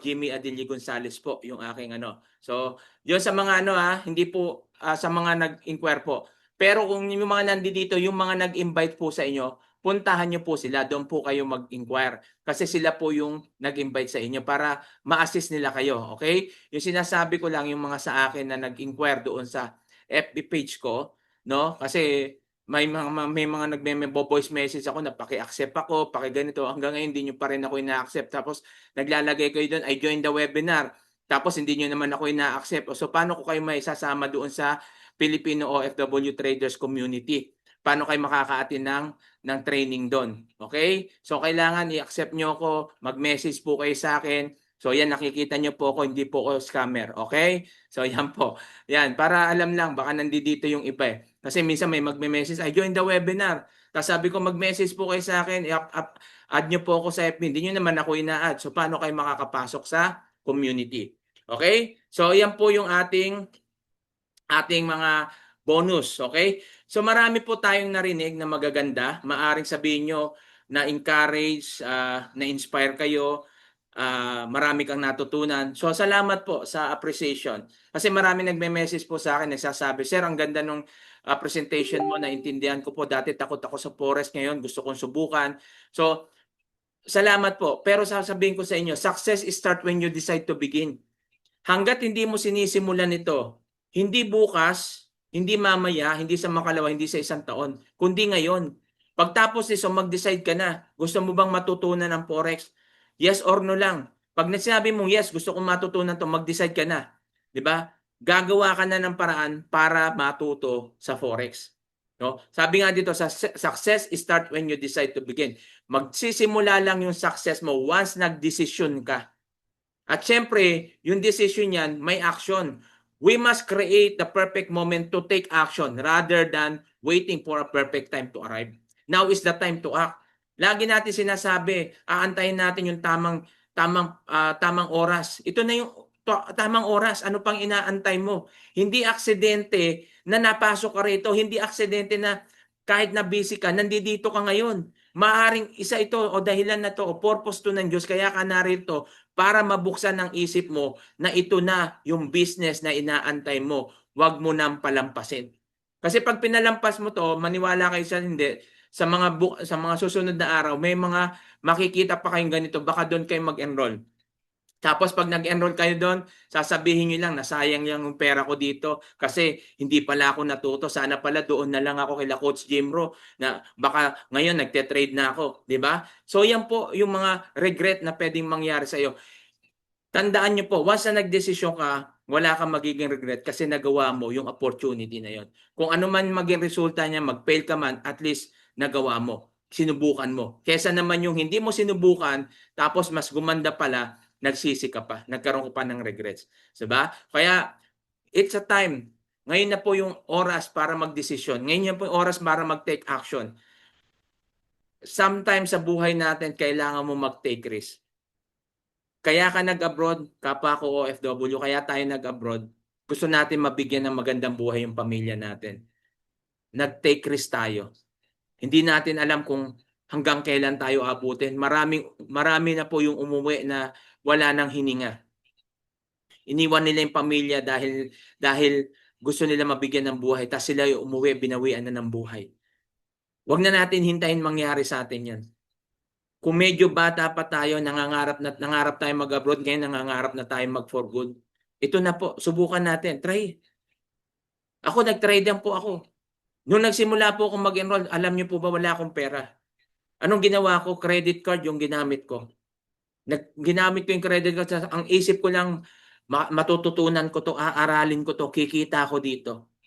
Jimmy Adili Gonzales po, yung aking So, yun sa mga hindi po sa mga nag-inquire po. Pero kung yung mga nandito, yung mga nag-invite po sa inyo, puntahan nyo po sila, doon po kayo mag-inquire. Kasi sila po yung nag-invite sa inyo para ma-assist nila kayo, okay? Yung sinasabi ko lang yung mga sa akin na nag-inquire doon sa FB page ko, no? Kasi may mga nagme-voice message ako na paki-accept ako, paki-ganito. Hanggang ngayon hindi nyo pa rin ako ina-accept. Tapos naglalagay kayo doon, I joined the webinar. Tapos hindi nyo naman ako ina-accept. So paano ko kayo may sasama doon sa Filipino OFW Traders Community? Paano kayo makaka-attend ng training doon? Okay? So kailangan i-accept nyo ako, mag-message po kayo sa akin. So yan, nakikita nyo po ako, hindi po ako scammer. Okay? So yan po. Yan, para alam lang, baka nandito yung iba Kasi minsan may magme-message, I joined the webinar. Tapos sabi ko, mag-message po kayo sa akin, add nyo po ako sa FB. Hindi nyo naman ako ina-add. So paano kayo makakapasok sa community? Okay? So yan po yung ating mga bonus, okay? So marami po tayong narinig na magaganda. Maaring sabihin nyo na encourage, na-inspire kayo, marami kang natutunan. So salamat po sa appreciation. Kasi marami nagme-message po sa akin, nagsasabi, Sir, ang ganda nung presentation mo, naintindihan ko po. Dati takot ako sa forest, ngayon gusto kong subukan. So salamat po. Pero sasabihin ko sa inyo, success start when you decide to begin. Hanggat hindi mo sinisimulan ito, hindi bukas, hindi mamaya, hindi sa makalawa, hindi sa isang taon, kundi ngayon. Pagtapos nito, mag-decide ka na. Gusto mo bang matutunan ng Forex? Yes or no lang. Pag nasabi mong yes, gusto kong matutunan to, mag-decide ka na. 'Di ba? Gagawa ka na ng paraan para matuto sa Forex. No? Sabi nga dito, sa success start when you decide to begin. Magsisimula lang yung success mo once nagdesisyon ka. At syempre, yung decision yan, may action. We must create the perfect moment to take action rather than waiting for a perfect time to arrive. Now is the time to act. Lagi natin sinasabi, aantayin natin yung tamang oras. Ito na yung tamang oras. Ano pang inaantay mo? Hindi aksidente na napasok ka rito. Hindi aksidente na kahit na busy ka, nandito ka ngayon. Maaring isa ito o dahilan na to o purpose to ng Diyos kaya ka narito para mabuksan ang isip mo na ito na yung business na inaantay mo. Huwag mo nang palampasin. Kasi pag pinalampas mo to, maniwala kayo sa hindi, sa mga susunod na araw, may mga makikita pa kayong ganito, baka doon kayo mag-enroll. Tapos pag nag-enroll kayo doon, sasabihin nyo lang, nasayang yung pera ko dito kasi hindi pala ako natuto. Sana pala doon na lang ako kila Coach Jimro na baka ngayon nagte-trade na ako. 'Di ba? So yan po yung mga regret na pwedeng mangyari sa iyo. Tandaan nyo po, once na nagdesisyon ka, wala kang magiging regret kasi nagawa mo yung opportunity na yon. Kung ano man maging resulta niya, mag-fail ka man, at least nagawa mo. Sinubukan mo. Kesa naman yung hindi mo sinubukan, tapos mas gumanda pala, nagsisi ka pa, nagkaroon ka pa ng regrets. Diba? Kaya, it's a time. Ngayon na po yung oras para magdesisyon. Ngayon na po yung oras para mag-take action. Sometimes sa buhay natin, kailangan mo mag-take risk. Kaya ka nag-abroad, kapwa ko OFW, kaya tayo nag-abroad. Gusto natin mabigyan ng magandang buhay yung pamilya natin. Nag-take risk tayo. Hindi natin alam kung hanggang kailan tayo abutin. Marami na po yung umuwi na wala nang hininga. Iniwan nila yung pamilya dahil gusto nila mabigyan ng buhay. Tapos sila yung umuwi, binawian na ng buhay. Huwag na natin hintayin mangyari sa atin yan. Kung medyo bata pa tayo, nangangarap tayo mag-abroad, ngayon nangangarap na tayo mag-for good. Ito na po, subukan natin. Try. Ako, nag-try din po ako. Nung nagsimula po akong mag-enroll, alam niyo po ba wala akong pera? Anong ginawa ko? Credit card yung ginamit ko. Ginamit ko yung credit card. Ang isip ko lang, matututunan ko to, aaralin ko to, kikita ko dito.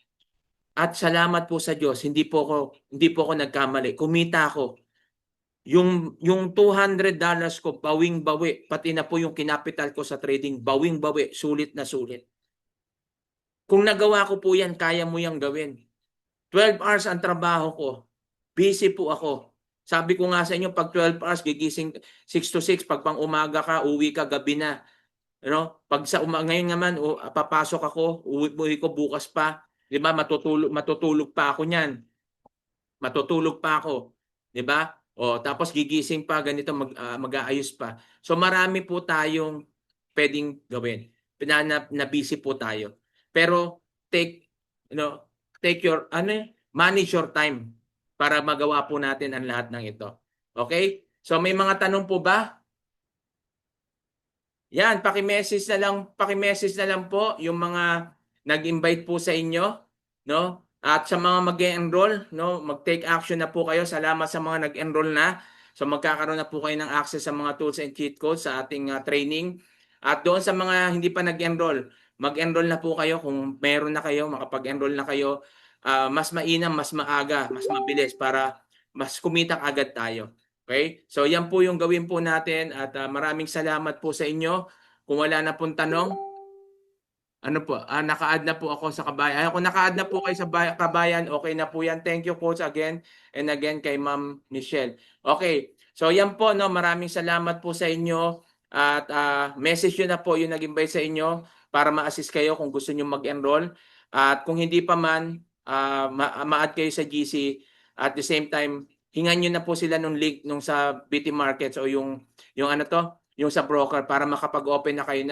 At salamat po sa Diyos, hindi po ako nagkamali. Kumita ako. Yung $200 ko, bawing-bawi, pati na po yung kinapital ko sa trading, bawing-bawi, sulit na sulit. Kung nagawa ko po yan, kaya mo yang gawin. 12 hours ang trabaho ko. Busy po ako. Sabi ko nga sa inyo, pag 12 hours, gigising 6 to 6, pag pang umaga ka, uwi ka, gabi na. Pag ngayon naman, papasok ako, uwi ko bukas pa. Di ba? Matutulog pa ako niyan. Matutulog pa ako. Di ba? Tapos gigising pa, ganito, mag-aayos pa. So marami po tayong pwedeng gawin. Na busy po tayo. Pero manage your time para magawa po natin ang lahat ng ito. Okay? So may mga tanong po ba? Yan, paki-message na lang po yung mga nag-invite po sa inyo, no? At sa mga mag-enroll, no, mag-take action na po kayo. Salamat sa mga nag-enroll na. So magkakaroon na po kayo ng access sa mga tools and cheat codes sa ating training. At doon sa mga hindi pa nag-enroll, mag-enroll na po kayo kung meron na kayo, makapag-enroll na kayo. Mas mainam, mas maaga, mas mabilis para mas kumita agad tayo. Okay? So yan po yung gawin po natin at maraming salamat po sa inyo. Kung wala na pong tanong, naka-add na po ako sa Kabayan. Kung naka-add na po kayo sa Kabayan, okay na po yan. Thank you, Coach, again and again kay Ma'am Michelle. Okay, so yan po, no, maraming salamat po sa inyo. At message nyo na po yung nag-invite sa inyo para ma-assist kayo kung gusto nyo mag-enroll. At kung hindi pa man, ma-add kayo sa GC. At the same time, hingan nyo na po sila nung link nung sa BT Markets o yung ano to, yung sa broker para makapag-open na kayo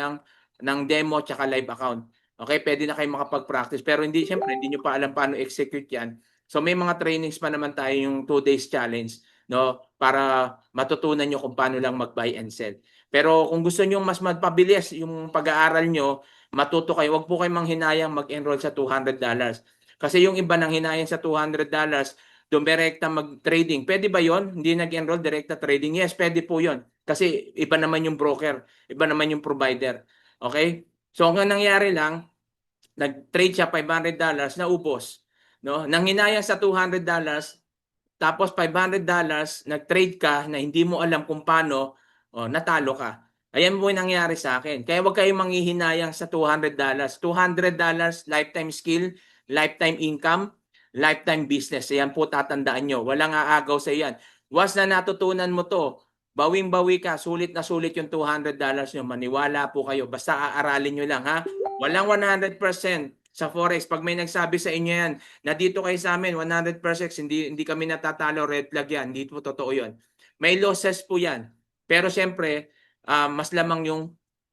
ng demo tsaka live account. Okay, pwede na kayo makapag-practice. Pero hindi, syempre, hindi nyo pa alam paano execute yan. So may mga trainings pa naman tayo yung 2 days challenge, no, para matutunan nyo kung paano lang mag-buy and sell. Pero kung gusto nyo mas magpabilis yung pag-aaral nyo, matuto kayo, wag po kayong manghinayang mag-enroll sa $200. Kasi yung iba nang hinayang sa $200, doon direkta mag-trading. Pwede ba yon? Hindi nag-enroll direkta trading? Yes, pwede po yon. Kasi iba naman yung broker, iba naman yung provider. Okay? So ang nangyari lang, nag-trade siya $500, naubos. No? Nang hinayang sa $200, tapos $500, nag-trade ka na hindi mo alam kung paano, natalo ka. Ayan po yung nangyari sa akin. Kaya huwag kayong manghihinayang sa $200. $200, lifetime skill, lifetime income, lifetime business. Ayan po tatandaan nyo. Walang aagaw sa iyan. Once na natutunan mo to, bawing-bawi ka, sulit na sulit yung $200 nyo. Maniwala po kayo. Basta aaralin nyo lang, ha? Walang 100% sa Forex. Pag may nagsabi sa inyo yan, na dito kayo sa amin, 100% hindi kami natatalo, red flag yan. Hindi po totoo yun. May losses po yan. Pero syempre, mas lamang yung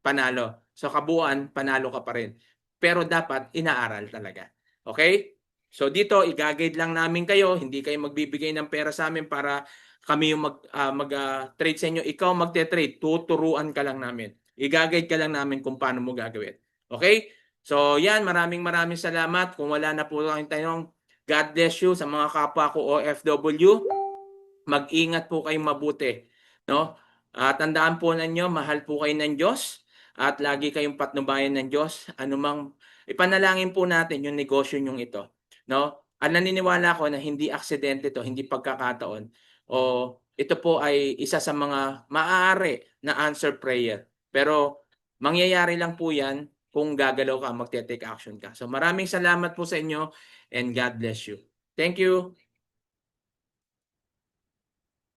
panalo. So kabuuan, panalo ka pa rin. Pero dapat inaaral talaga. Okay? So dito, i-guide lang namin kayo. Hindi kayo magbibigay ng pera sa amin para kami yung mag-trade sa inyo. Ikaw magte-trade. Tuturuan ka lang namin. I-guide ka lang namin kung paano mo gagawin. Okay? So yan, maraming salamat. Kung wala na po kayong tanong, God bless you sa mga kapwa ko OFW. Mag-ingat po kayong mabuti. No? Tandaan po ninyo, mahal po kayo ng Diyos at lagi kayong patnubayan ng Diyos. Anumang ipanalangin po natin yung negosyo nyong ito. No? At naniniwala ko na hindi aksidente to, hindi pagkakataon. O ito po ay isa sa mga maaari na answer prayer. Pero mangyayari lang po yan kung gagalaw ka, magte-take action ka. So maraming salamat po sa inyo and God bless you. Thank you.